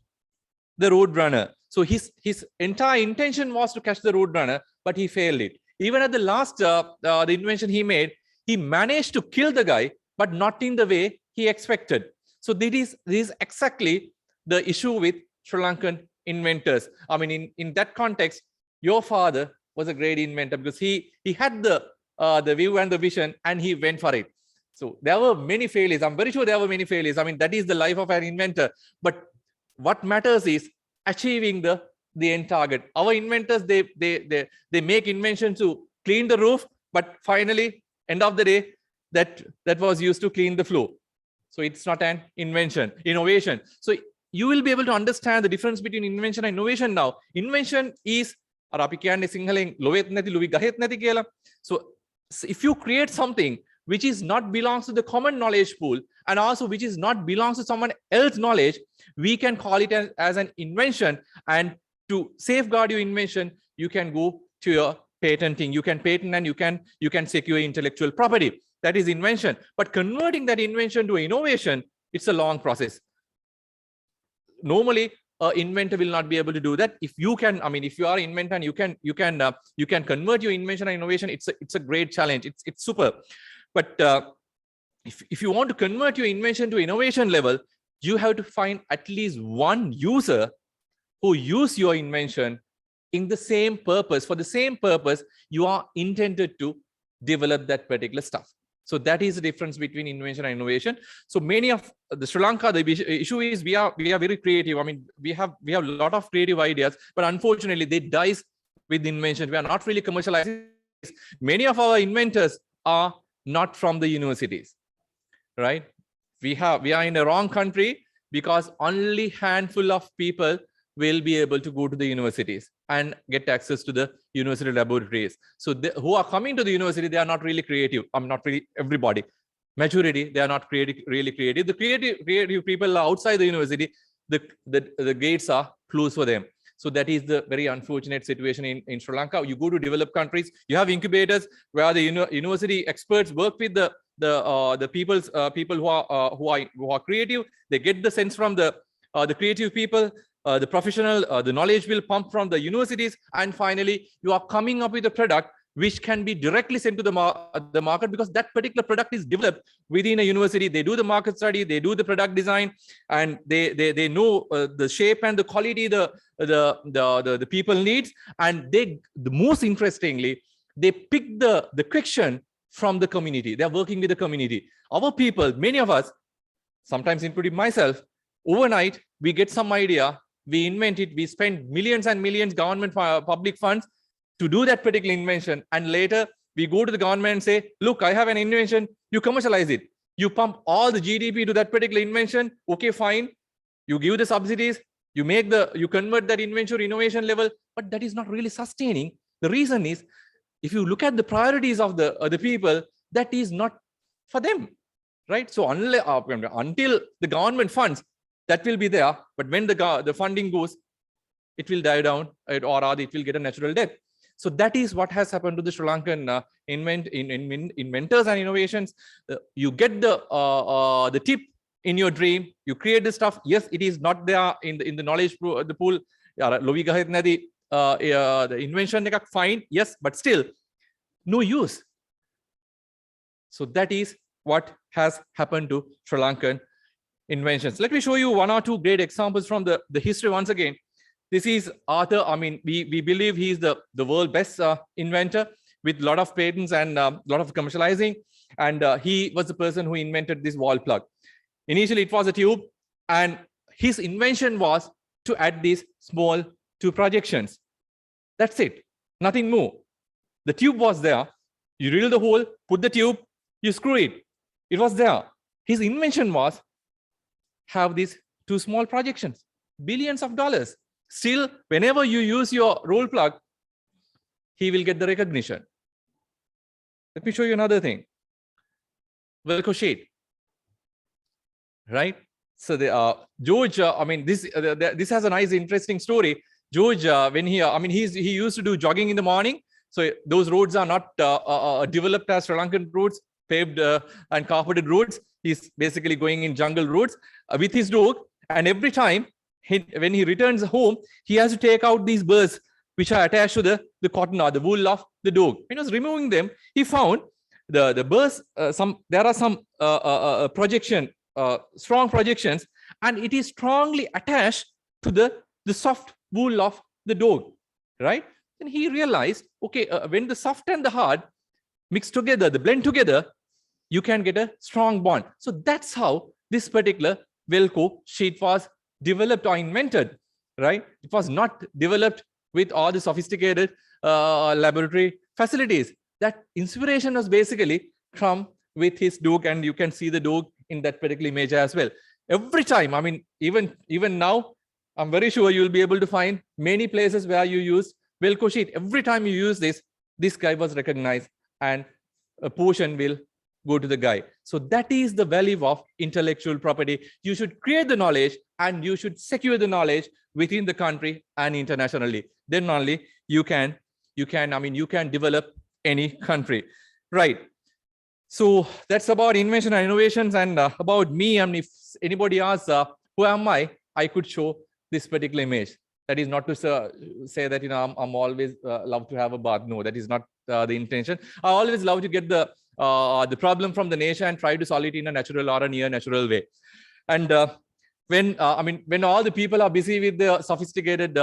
the Roadrunner. So his entire intention was to catch the Roadrunner, but he failed it. Even at the last, the invention he made, he managed to kill the guy, but not in the way he expected. So this is exactly the issue with Sri Lankan inventors. I mean, in that context, your father was a great inventor because he had the the view and the vision, and he went for it. So there were many failures. I'm very sure there were many failures. I mean, that is the life of an inventor. But what matters is achieving the end target. Our inventors, they make inventions to clean the roof, but finally, end of the day, that was used to clean the floor. So it's not an innovation. So you will be able to understand the difference between invention and innovation now. Invention is, so if you create something which is not belongs to the common knowledge pool, and also which is not belongs to someone else's knowledge, we can call it as an invention. And to safeguard your invention, you can go to your patenting. You can patent and you can secure intellectual property. That is invention. But converting that invention to innovation, it's a long process. Normally, an inventor will not be able to do that. If you can, I mean, if you are an inventor and you can convert your invention and innovation, it's a great challenge. It's super. But if you want to convert your invention to innovation level, you have to find at least one user who use your invention in the same purpose. For the same purpose, you are intended to develop that particular stuff. So that is the difference between invention and innovation. So many of the Sri Lanka, the issue is we are very creative. I mean, we have a lot of creative ideas, but unfortunately they dies with invention. We are not really commercializing. Many of our inventors are not from the universities, right? We are in the wrong country because only handful of people will be able to go to the universities and get access to the university laboratories. So who are coming to the university, they are not really creative. I'm not really everybody. Majority, they are not really creative. The creative people are outside the university. The gates are closed for them. So that is the very unfortunate situation in Sri Lanka. You go to developed countries, you have incubators where the university experts work with the people who are creative. They get the sense from the creative people. The professional, the knowledge will pump from the universities, and finally you are coming up with a product which can be directly sent to the market, because that particular product is developed within a university. They do the market study, they do the product design, and they know the shape and the quality the people needs, and the most interestingly, they pick the question from the community. They are working with the community. Our people, many of us, sometimes including myself, overnight we get some idea. We invent it, we spend millions and millions government public funds to do that particular invention. And later we go to the government and say, look, I have an invention, you commercialize it. You pump all the GDP to that particular invention. Okay, fine. You give the subsidies, you convert that invention to innovation level, but that is not really sustaining. The reason is, if you look at the priorities of the people, that is not for them, right? So until the government funds, that will be there, but when the funding goes, it will die down, or rather it will get a natural death. So that is what has happened to the Sri Lankan inventors and innovations. You get the tip in your dream, you create the stuff. Yes, it is not there in the knowledge pool, the pool. The invention fine, yes, but still no use. So that is what has happened to Sri Lankan inventions. Let me show you one or two great examples from the history once again. This is Arthur. I mean, we believe he's the world best inventor with a lot of patents and a lot of commercializing. And he was the person who invented this wall plug. Initially, it was a tube, and his invention was to add these small two projections. That's it. Nothing more. The tube was there. You drill the hole, put the tube, you screw it. It was there. His invention was have these two small projections, billions of dollars. Still, whenever you use your roll plug, he will get the recognition. Let me show you another thing. Velcro sheet, right? So George, I mean, this has a nice, interesting story. George, when he used to do jogging in the morning. So those roads are not developed as Sri Lankan roads, paved and carpeted roads. He's basically going in jungle roads with his dog. And every time when he returns home, he has to take out these burrs which are attached to the cotton or the wool of the dog. When he was removing them, he found the burrs, there are some strong projections, and it is strongly attached to the soft wool of the dog, right? Then he realized, okay, when the soft and the hard, mix together, the blend together, you can get a strong bond. So that's how this particular Velcro sheet was developed or invented, right? It was not developed with all the sophisticated laboratory facilities. That inspiration was basically from with his Duke, and you can see the Duke in that particular image as well. Every time, I mean, even now, I'm very sure you'll be able to find many places where you use Velcro sheet. Every time you use this guy was recognized and a portion will go to the guy. So that is the value of intellectual property. You should create the knowledge and you should secure the knowledge within the country and internationally. Then only you can develop any country, right? So that's about invention and innovations. And about me, I mean, if anybody asks who am I could show this particular image. That is not to say that I'm always love to have a bath. No, that is not the intention. I always love to get the problem from the nature and try to solve it in a natural or a near natural way. And when all the people are busy with the sophisticated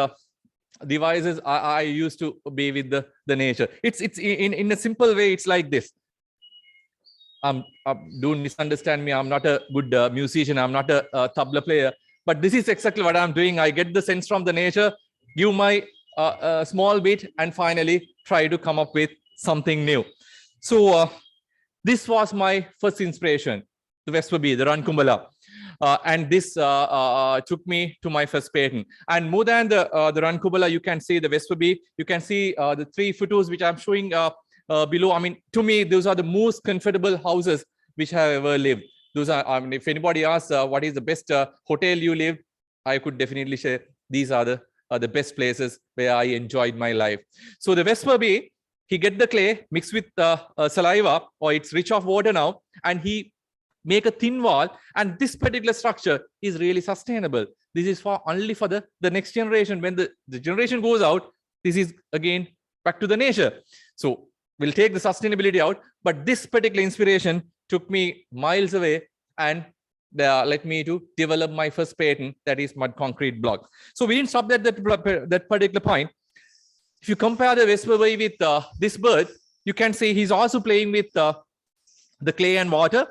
devices, I used to be with the nature. It's in a simple way. It's like this. Don't misunderstand me. I'm not a good musician. I'm not a tabla player. But this is exactly what I'm doing. I get the sense from the nature, give my small bit, and finally try to come up with something new. So this was my first inspiration, the Vespa Bee, the Run Kumbhala. And this took me to my first patent. And more than the Run Kumbhala, you can see the Vespa Bee. You can see the 3 photos which I'm showing below. I mean, to me, those are the most comfortable houses which I have ever lived. Those are, I mean, if anybody asks what is the best hotel you lived, I could definitely say these are the best places where I enjoyed my life. So the Vespa Bee, he get the clay mixed with saliva, or it's rich of water now, and he make a thin wall. And this particular structure is really sustainable. This is only for the next generation. When the generation goes out, this is again back to the nature. So we'll take the sustainability out, but this particular inspiration took me miles away and led me to develop my first patent, that is mud concrete block. So we didn't stop at that particular point. If you compare the Vespa Bee with this bird, you can see he's also playing with the clay and water,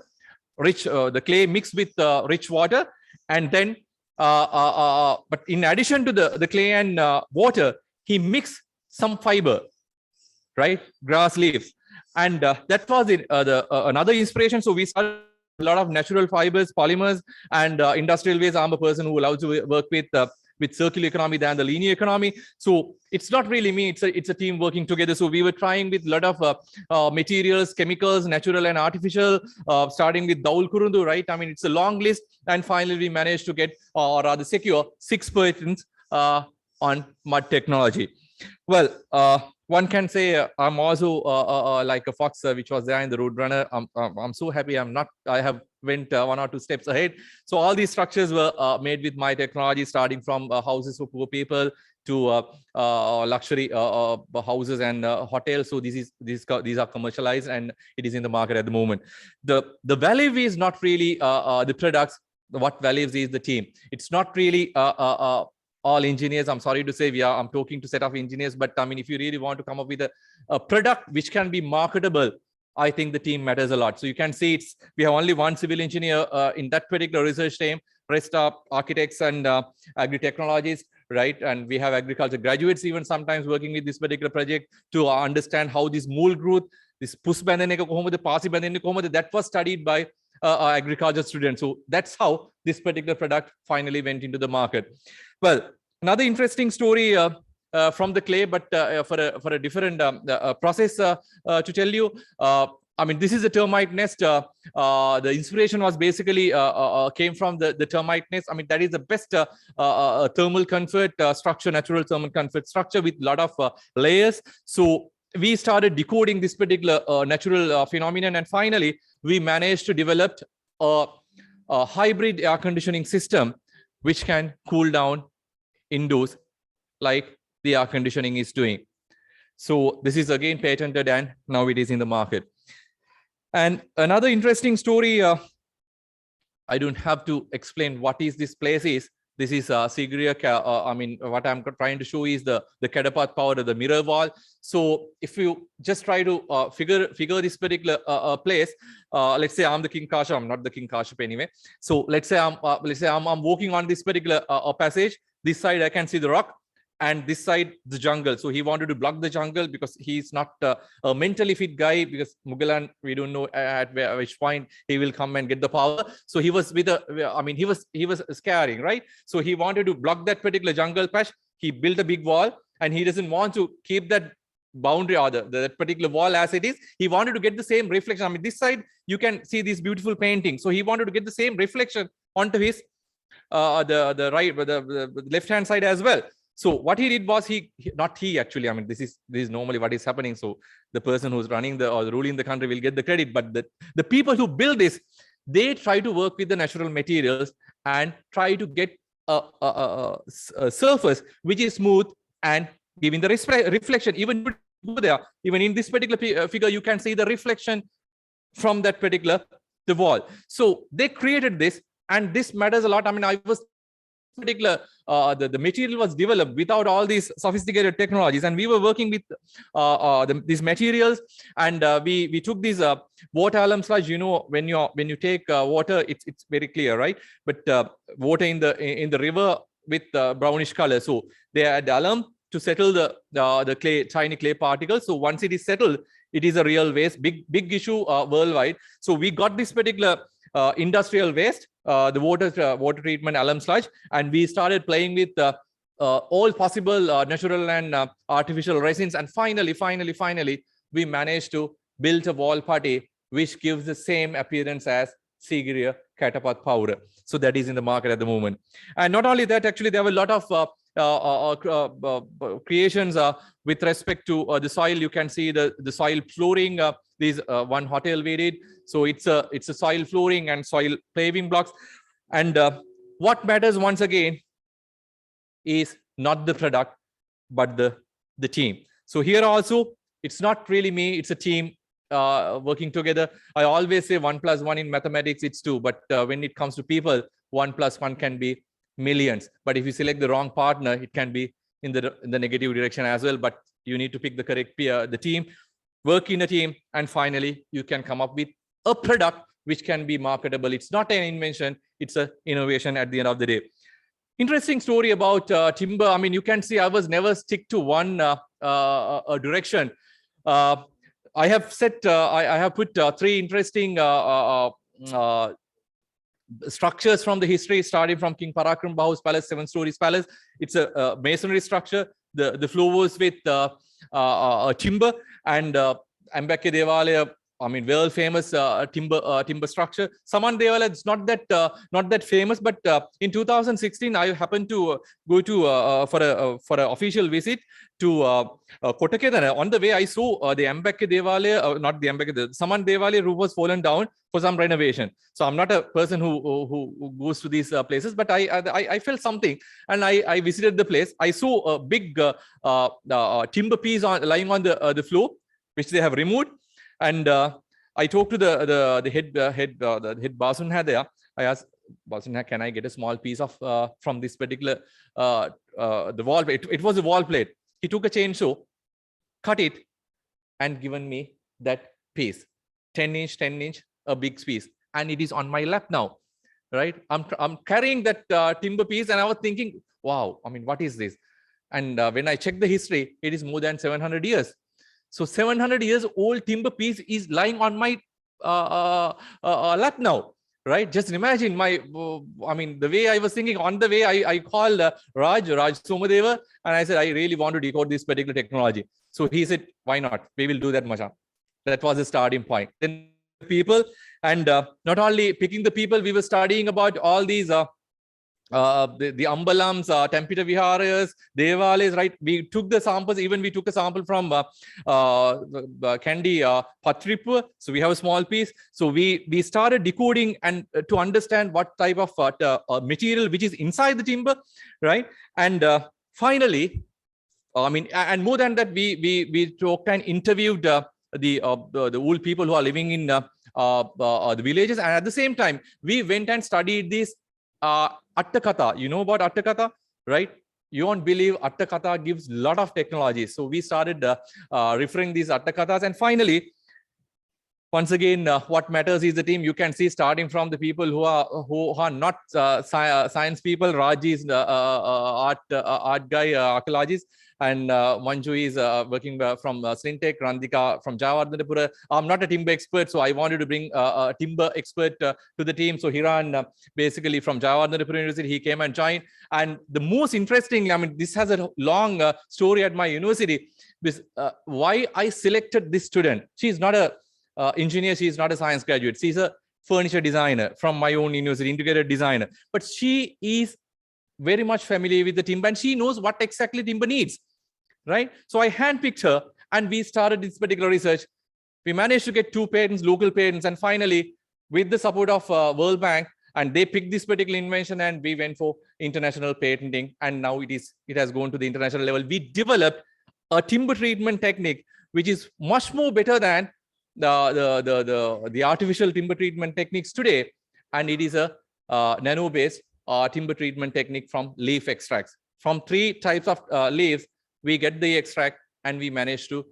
the clay mixed with rich water, and then but in addition to the clay and water, he mixed some fiber, right, grass leaves. And that was another inspiration. So we started a lot of natural fibers, polymers, and industrial waste. I'm a person who loves to work with circular economy than the linear economy. So it's not really me, it's a team working together. So we were trying with a lot of materials, chemicals, natural and artificial, starting with Daul Kurundu, right? I mean, it's a long list. And finally, we managed to get, or rather secure, 6 patents on mud technology. Well, one can say I'm also like a fox which was there in the Roadrunner. I'm so happy I have went 1 or 2 steps ahead. So all these structures were made with my technology, starting from houses for poor people to luxury houses and hotels. So these are commercialized and it is in the market at the moment. The value is not really the products. What values is the team. It's not really all engineers. I'm sorry to say I'm talking to set of engineers, but I mean, if you really want to come up with a product which can be marketable, I think the team matters a lot. So you can see we have only 1 civil engineer in that particular research team. Rest are architects and agri-technologists, right? And we have agriculture graduates even sometimes working with this particular project to understand how this mold growth, this push bandhane ka kohomada, pasi bandhane kohomada, that was studied by agriculture students. So that's how this particular product finally went into the market. Well, another interesting story from the clay, but for a different process to tell you. I mean, this is a termite nest. The inspiration was basically came from the termite nest. I mean, that is the best thermal comfort structure, natural thermal comfort structure with a lot of layers. So we started decoding this particular natural phenomenon, and finally we managed to develop a hybrid air conditioning system which can cool down indoors like the air conditioning is doing. So this is again patented and now it is in the market. And another interesting story, I don't have to explain what is this place is, This is Sigiriya. I mean, what I'm trying to show is the Kadapath powder, the mirror wall. So if you just try to figure this particular place, let's say I'm the King Kashyap. I'm not the King Kashyap anyway. So let's say I'm walking on this particular passage. This side I can see the rock, and this side the jungle. So he wanted to block the jungle because he's not a mentally fit guy, because Mughal, we don't know at which point he will come and get the power. So he was with he was scaring, right? So he wanted to block that particular jungle patch. He built a big wall, and he doesn't want to keep that boundary or that particular wall as it is. He wanted to get the same reflection. I mean, this side you can see this beautiful painting. So he wanted to get the same reflection onto his the left hand side as well. So what he did was not he actually, I mean, this is normally what is happening. So the person who's running or ruling the country will get the credit, but the people who build this, they try to work with the natural materials and try to get a surface which is smooth and giving the reflection. Even there, even in this particular figure, you can see the reflection from that particular the wall. So they created this, and this matters a lot. I mean, I was particular the material was developed without all these sophisticated technologies, and we were working with these materials, and we took these water alum sludge. You know, when you take water, it's very clear, right? But water in the river with brownish color. So they add alum to settle the clay, tiny clay particles. So once it is settled, it is a real waste, big issue worldwide. So we got this particular industrial waste, the water treatment alum sludge, and we started playing with all possible natural and artificial resins, and finally we managed to build a wall putty which gives the same appearance as Sigiriya Kadapath powder. So that is in the market at the moment. And not only that, actually there were a lot of creations with respect to the soil. You can see the soil flooring. This one hotel we did. So it's a soil flooring and soil paving blocks. And what matters once again is not the product, but the team. So here also, it's not really me, it's a team working together. I always say 1 + 1 in mathematics, it's 2. But when it comes to people, 1 + 1 can be millions. But if you select the wrong partner, it can be in the negative direction as well. But you need to pick the correct peer, the team, work in a team, and finally you can come up with a product which can be marketable. It's not an invention, it's an innovation at the end of the day. Interesting story about timber. I mean, you can see I was never stick to one direction. I have set, I have put 3 interesting structures from the history, starting from King Parakram Bahu's palace, 7 stories palace. It's a masonry structure. The floor was with timber, and Ambeke Devalaya, I mean, world famous timber structure. Saman Devalaya is not that famous, but in 2016 I happened to go to for an official visit to Kottakedana. On the way, I saw the Ambeke Devalaya, not the Ambeke, the Saman Devalaya roof was fallen down for some renovation. So I'm not a person who goes to these places, but I felt something, and I visited the place. I saw a big timber piece lying on the floor, which they have removed. And I talked to the head Basunha there. I asked Basunha, can I get a small piece of from this particular the wall? It was a wall plate. He took a chainsaw, cut it, and given me that piece, 10 inch, a big piece, and it is on my lap now, right? I'm carrying that timber piece, and I was thinking, wow, I mean, what is this? And when I checked the history, it is more than 700 years. So 700 years old timber piece is lying on my lap now, right? Just imagine I mean, the way I was thinking. On the way, I called Raj Somadeva, and I said, I really want to decode this particular technology. So he said, why not? We will do that, Macha. That was the starting point. Then people, and not only picking the people, we were studying about all these the Ambalams, Tempita Viharas, Devalas, right? We took the samples, even we took a sample from Candy Patripu. So we have a small piece. So we started decoding and to understand what type of material which is inside the timber, right? And finally, I mean, and more than that, we talked and interviewed the old people who are living in the villages, and at the same time, we went and studied these Attakatha. You know about Attakatha, right? You won't believe Attakatha gives a lot of technology. So we started referring these Attakathas. And finally, once again, what matters is the team. You can see starting from the people who are not science people. Raji is art guy, archaeologist, and Manju is working from Slintech, Randika from Javardhanapura. I'm not a timber expert, so I wanted to bring a timber expert to the team. So Hiran, basically from Javardhanapura University, he came and joined. And the most interesting, I mean, this has a long story at my university. This, why I selected this student. She's not a engineer, she is not a science graduate. She's a furniture designer from my own university, integrated designer. But she is very much familiar with the timber and she knows what exactly timber needs, right? So I handpicked her and we started this particular research. We managed to get 2 patents, local patents, and finally, with the support of World Bank, and they picked this particular invention and we went for international patenting. And now it has gone to the international level. We developed a timber treatment technique, which is much more better than the artificial timber treatment techniques today, and it is a nano-based timber treatment technique from leaf extracts. From 3 types of leaves, we get the extract and we manage to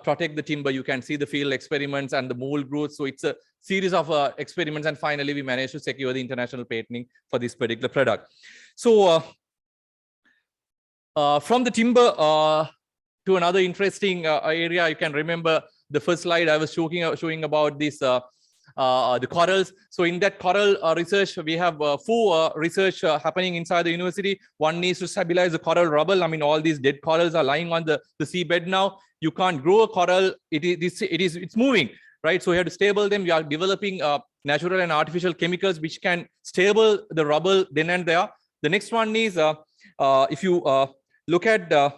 protect the timber. You can see the field experiments and the mold growth. So it's a series of experiments, and finally we managed to secure the international patenting for this particular product. So from the timber to another interesting area, you can remember the first slide I was showing about this, the corals. So in that coral research, we have 4 research happening inside the university. One is to stabilize the coral rubble. I mean, all these dead corals are lying on the seabed now. You can't grow a coral. It's moving, right? So we have to stable them. We are developing natural and artificial chemicals which can stable the rubble then and there. The next one is, if you look at the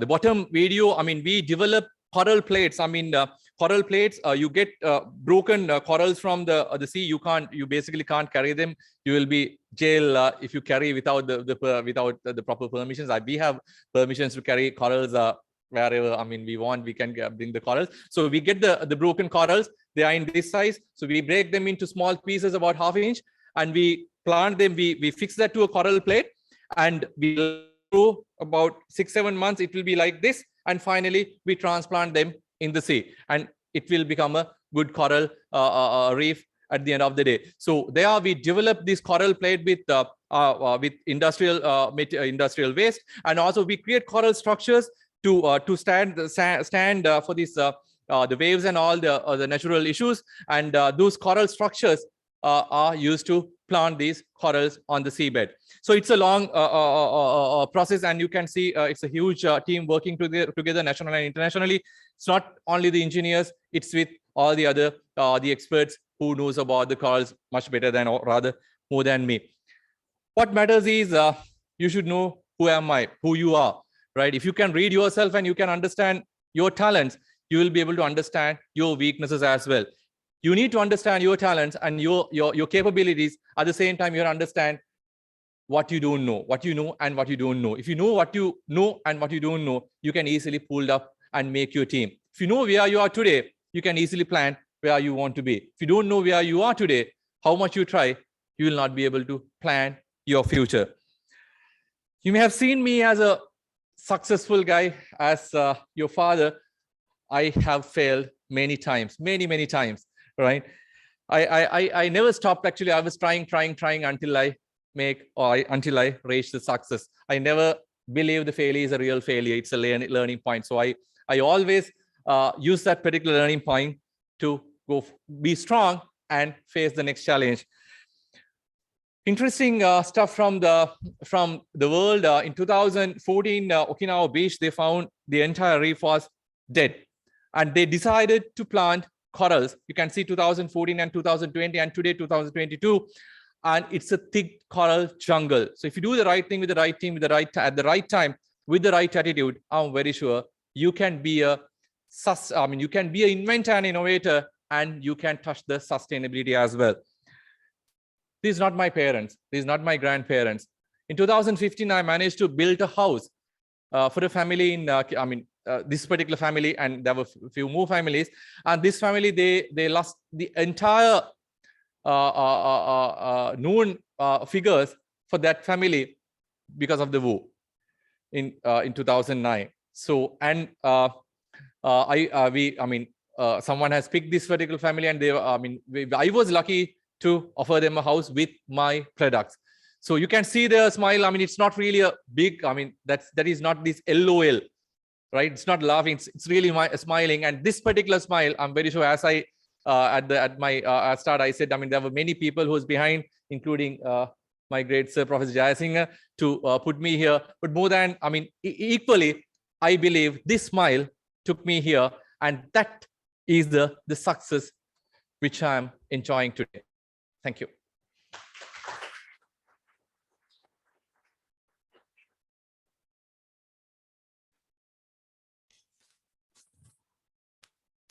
bottom video, I mean, we develop coral plates. I mean, coral plates, you get broken corals from the sea. You basically can't carry them. You will be jail if you carry without the proper permissions. We have permissions to carry corals wherever, I mean, we want. We can bring the corals. So we get the broken corals. They are in this size. So we break them into small pieces about ½ inch, and we plant them. We fix that to a coral plate, and we grow about 6-7 months. It will be like this, and finally we transplant them in the sea, and it will become a good coral reef at the end of the day. So there we develop this coral plate with industrial waste, and also we create coral structures to stand for this the waves and all the natural issues, and those coral structures are used to plant these corals on the seabed. So it's a long process, and you can see it's a huge team working together nationally and internationally. It's not only the engineers, it's with all the other the experts who knows about the corals much better than, or rather more than me. What matters is you should know who am I, who you are, right? If you can read yourself and you can understand your talents, you will be able to understand your weaknesses as well. You need to understand your talents and your capabilities. At the same time, you understand what you don't know, what you know and what you don't know. If you know what you know and what you don't know, you can easily pull up and make your team. If you know where you are today, you can easily plan where you want to be. If you don't know where you are today, how much you try, you will not be able to plan your future. You may have seen me as a successful guy, as your father. I have failed many times, many times, right? I never stopped. Actually, I was trying until I reach the success. I never believe the failure is a real failure. It's a learning point. So I always use that particular learning point to be strong and face the next challenge. Interesting stuff from the world. In 2014, Okinawa Beach, they found the entire reef was dead, and they decided to plant corals. You can see 2014 and 2020, and today 2022, and it's a thick coral jungle. So if you do the right thing with the right team, at the right time, with the right attitude, I'm very sure you can be you can be an inventor and innovator, and you can touch the sustainability as well. These are not my parents. These are not my grandparents. In 2015, I managed to build a house for a family in, this particular family, and there were a few more families. And this family, they lost the entire known figures for that family because of the war in 2009. So, and someone has picked this particular family, and they, I was lucky to offer them a house with my products. So you can see their smile. I mean, it's not really a big, that is not this LOL, right? It's not laughing. It's really smiling. And this particular smile, I'm very sure, as I at my start, I said, there were many people who was behind, including my great sir, Professor Jayasinghe, to put me here. But more than, equally, I believe this smile took me here, and that is the success which I'm enjoying today. Thank you.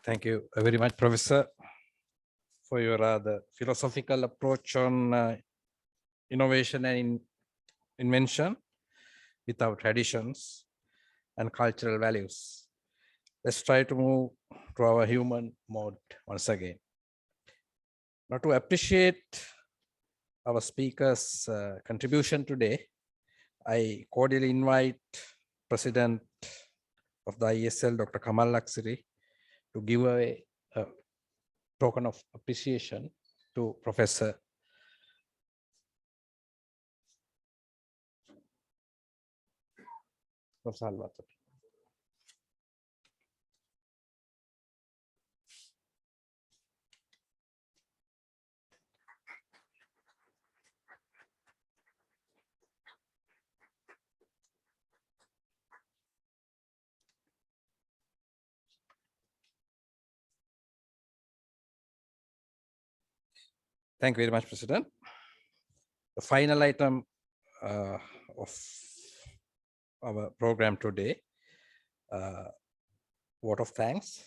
Thank you very much, Professor, for your the philosophical approach on innovation and invention with our traditions and cultural values. Let's try to move to our human mode once again. Now, to appreciate our speaker's contribution today, I cordially invite President of the ISL, Dr. Kamal Laksiri, to give away a token of appreciation to Professor. Thank you very much, President. The final item of our program today, vote of thanks.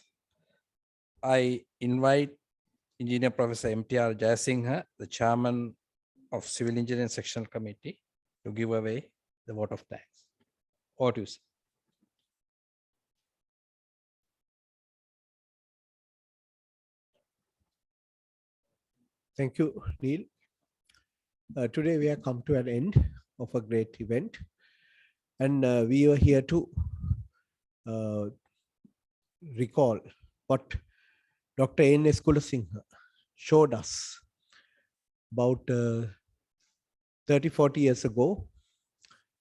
I invite Engineer Professor MTR Jayasinghe, the Chairman of Civil Engineering Sectional Committee, to give away the vote of thanks. Over to you, sir. Thank you, Neil. Today we have come to an end of a great event, and we are here to recall what Dr. A.N.S. Kulasinghe showed us about 30-40 years ago,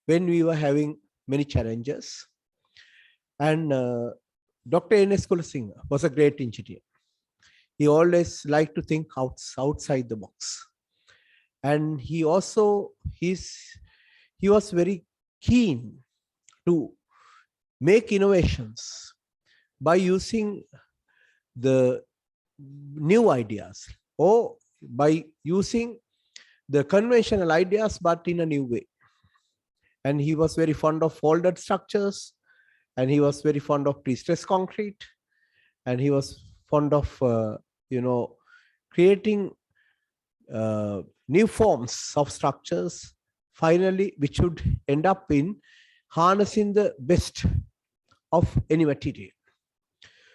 when we were having many challenges. And Dr. A.N.S. Kulasinghe was a great engineer. He always liked to think outside the box. And he also, he was very keen to make innovations by using the new ideas, or by using the conventional ideas, but in a new way. And he was very fond of folded structures, and he was very fond of pre-stressed concrete, and he was fond of creating new forms of structures, finally, which would end up in harnessing the best of any material.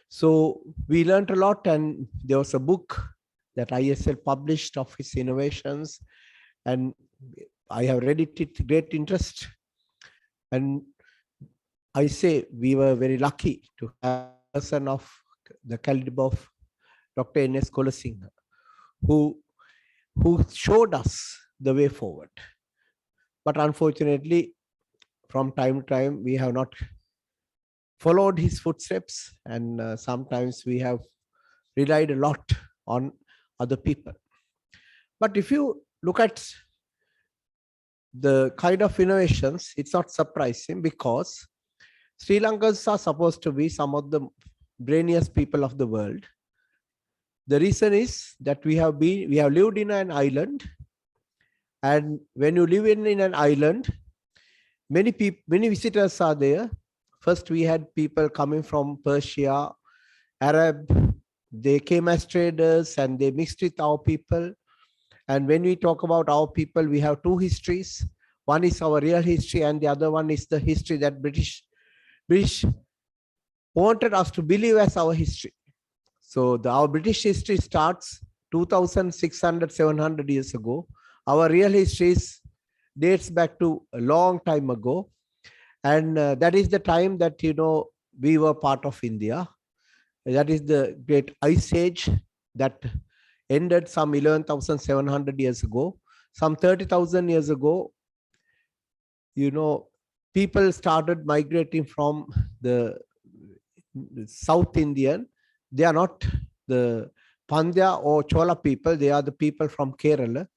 So we learned a lot, and there was a book that ISL published of his innovations, and I have read it with great interest. And I say we were very lucky to have a person of the caliber of Dr. A.N.S. Kulasinghe, who showed us the way forward. But unfortunately, from time to time, we have not followed his footsteps, and sometimes we have relied a lot on other people. But if you look at the kind of innovations, it's not surprising, because Sri Lankans are supposed to be some of the brainiest people of the world. The reason is that we have lived in an island, and when you live in an island, many visitors are there. First, we had people coming from Persia, Arab. They came as traders, and they mixed with our people. And when we talk about our people, we have two histories. One is our real history, and the other one is the history that British wanted us to believe as our history. So our British history starts 2,600, 700 years ago. Our real history dates back to a long time ago. And that is the time that, we were part of India. That is the great ice age that ended some 11,700 years ago. Some 30,000 years ago, people started migrating from the South Indian. They are not the Pandya or Chola people. They are the people from Kerala.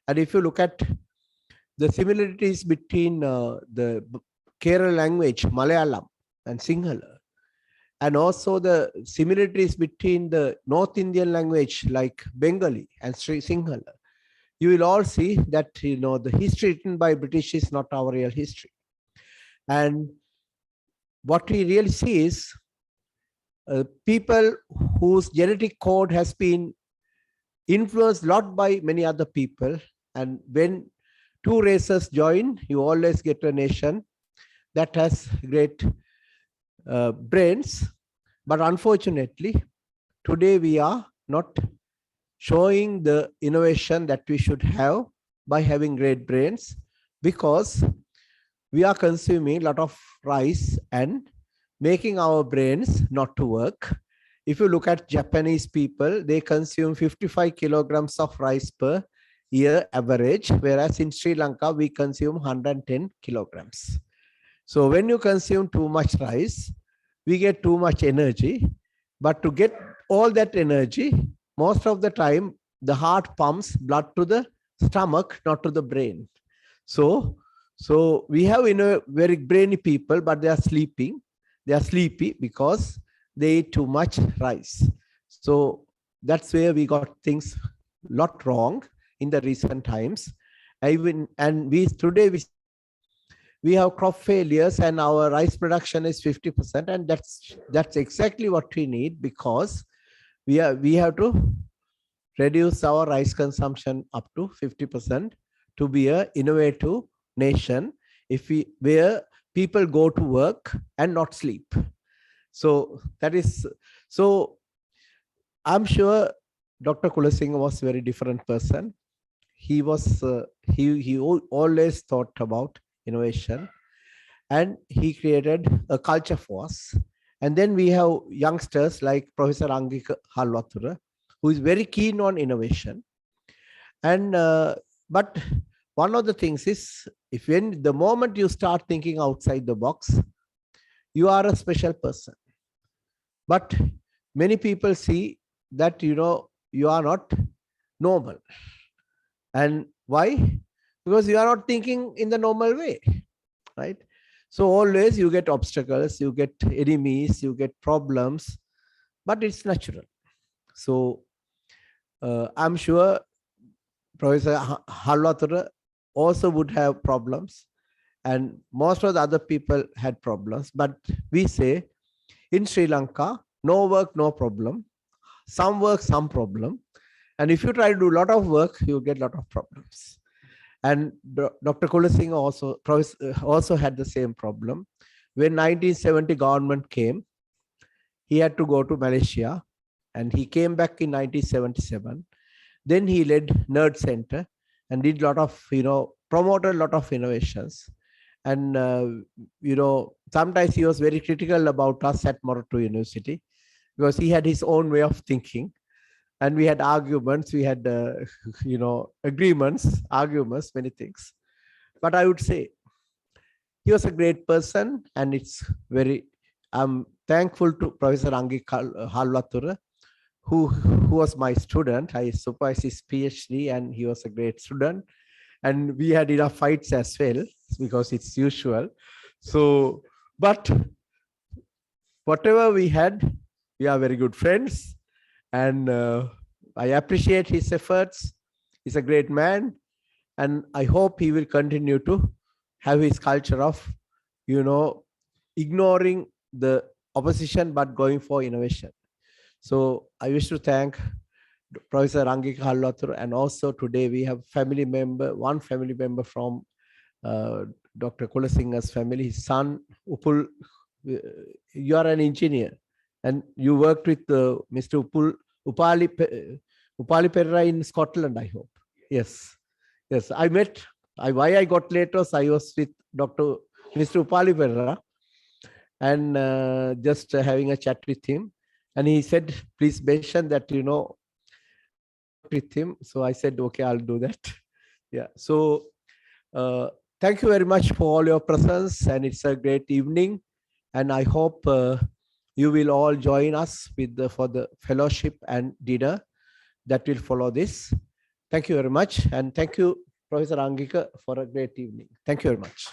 And if you look at the similarities between the Kerala language, Malayalam and Sinhala, and also the similarities between the North Indian language like Bengali and Sinhala, you will all see that, the history written by British is not our real history. And what we really see is people whose genetic code has been influenced a lot by many other people. And when two races join, you always get a nation that has great brains. But unfortunately, today we are not showing the innovation that we should have by having great brains, because we are consuming a lot of rice and making our brains not to work. If you look at Japanese people, they consume 55 kilograms of rice per year average, whereas in Sri Lanka, we consume 110 kilograms. So when you consume too much rice, we get too much energy. But to get all that energy, most of the time, the heart pumps blood to the stomach, not to the brain. So we have, very brainy people, but they are sleeping. They are sleepy because they eat too much rice. So that's where we got things a lot wrong in the recent times. Today we have crop failures and our rice production is 50%, and that's exactly what we need, because we have to reduce our rice consumption up to 50% to be an innovative nation where people go to work and not sleep. So I'm sure Dr. Kulasinghe was a very different person. He always thought about innovation, and he created a culture for us. And then we have youngsters like Professor Angika Halwathura, who is very keen on innovation. And but one of the things is, the moment you start thinking outside the box, you are a special person. But many people see that, you are not normal. And why? Because you are not thinking in the normal way, right? So always you get obstacles, you get enemies, you get problems, but it's natural. So I'm sure Professor Halwathura also would have problems, and most of the other people had problems. But we say in Sri Lanka, no work, no problem. Some work, some problem. And if you try to do a lot of work, you get a lot of problems. And Dr. Kulasinghe also had the same problem. When 1970 government came, he had to go to Malaysia, and he came back in 1977. Then he led Nerd Center and did a lot of, promoted a lot of innovations. And, sometimes he was very critical about us at Morato University, because he had his own way of thinking. And we had arguments, we had, agreements, arguments, many things. But I would say he was a great person, and I'm thankful to Professor Angika Halwathura, who was my student. I supervised his PhD, and he was a great student. And we had enough fights as well, because it's usual. So, but whatever we had, we are very good friends. And I appreciate his efforts. He's a great man. And I hope he will continue to have his culture of, ignoring the opposition, but going for innovation. So I wish to thank Professor Angika Halwathura. And also today we have one family member from Dr. Kulasinghe's family, his son, Upul. You are an engineer, and you worked with Mr. Upali Upali Perera in Scotland, I hope. Yes. Yes. I met, why I got late was I was with Mr. Upali Perera and just having a chat with him. And he said, please mention that, with him. So I said, okay, I'll do that. Yeah. So thank you very much for all your presence, and it's a great evening. And I hope you will all join us for the fellowship and dinner that will follow this. Thank you very much. And thank you, Professor Angika, for a great evening. Thank you very much.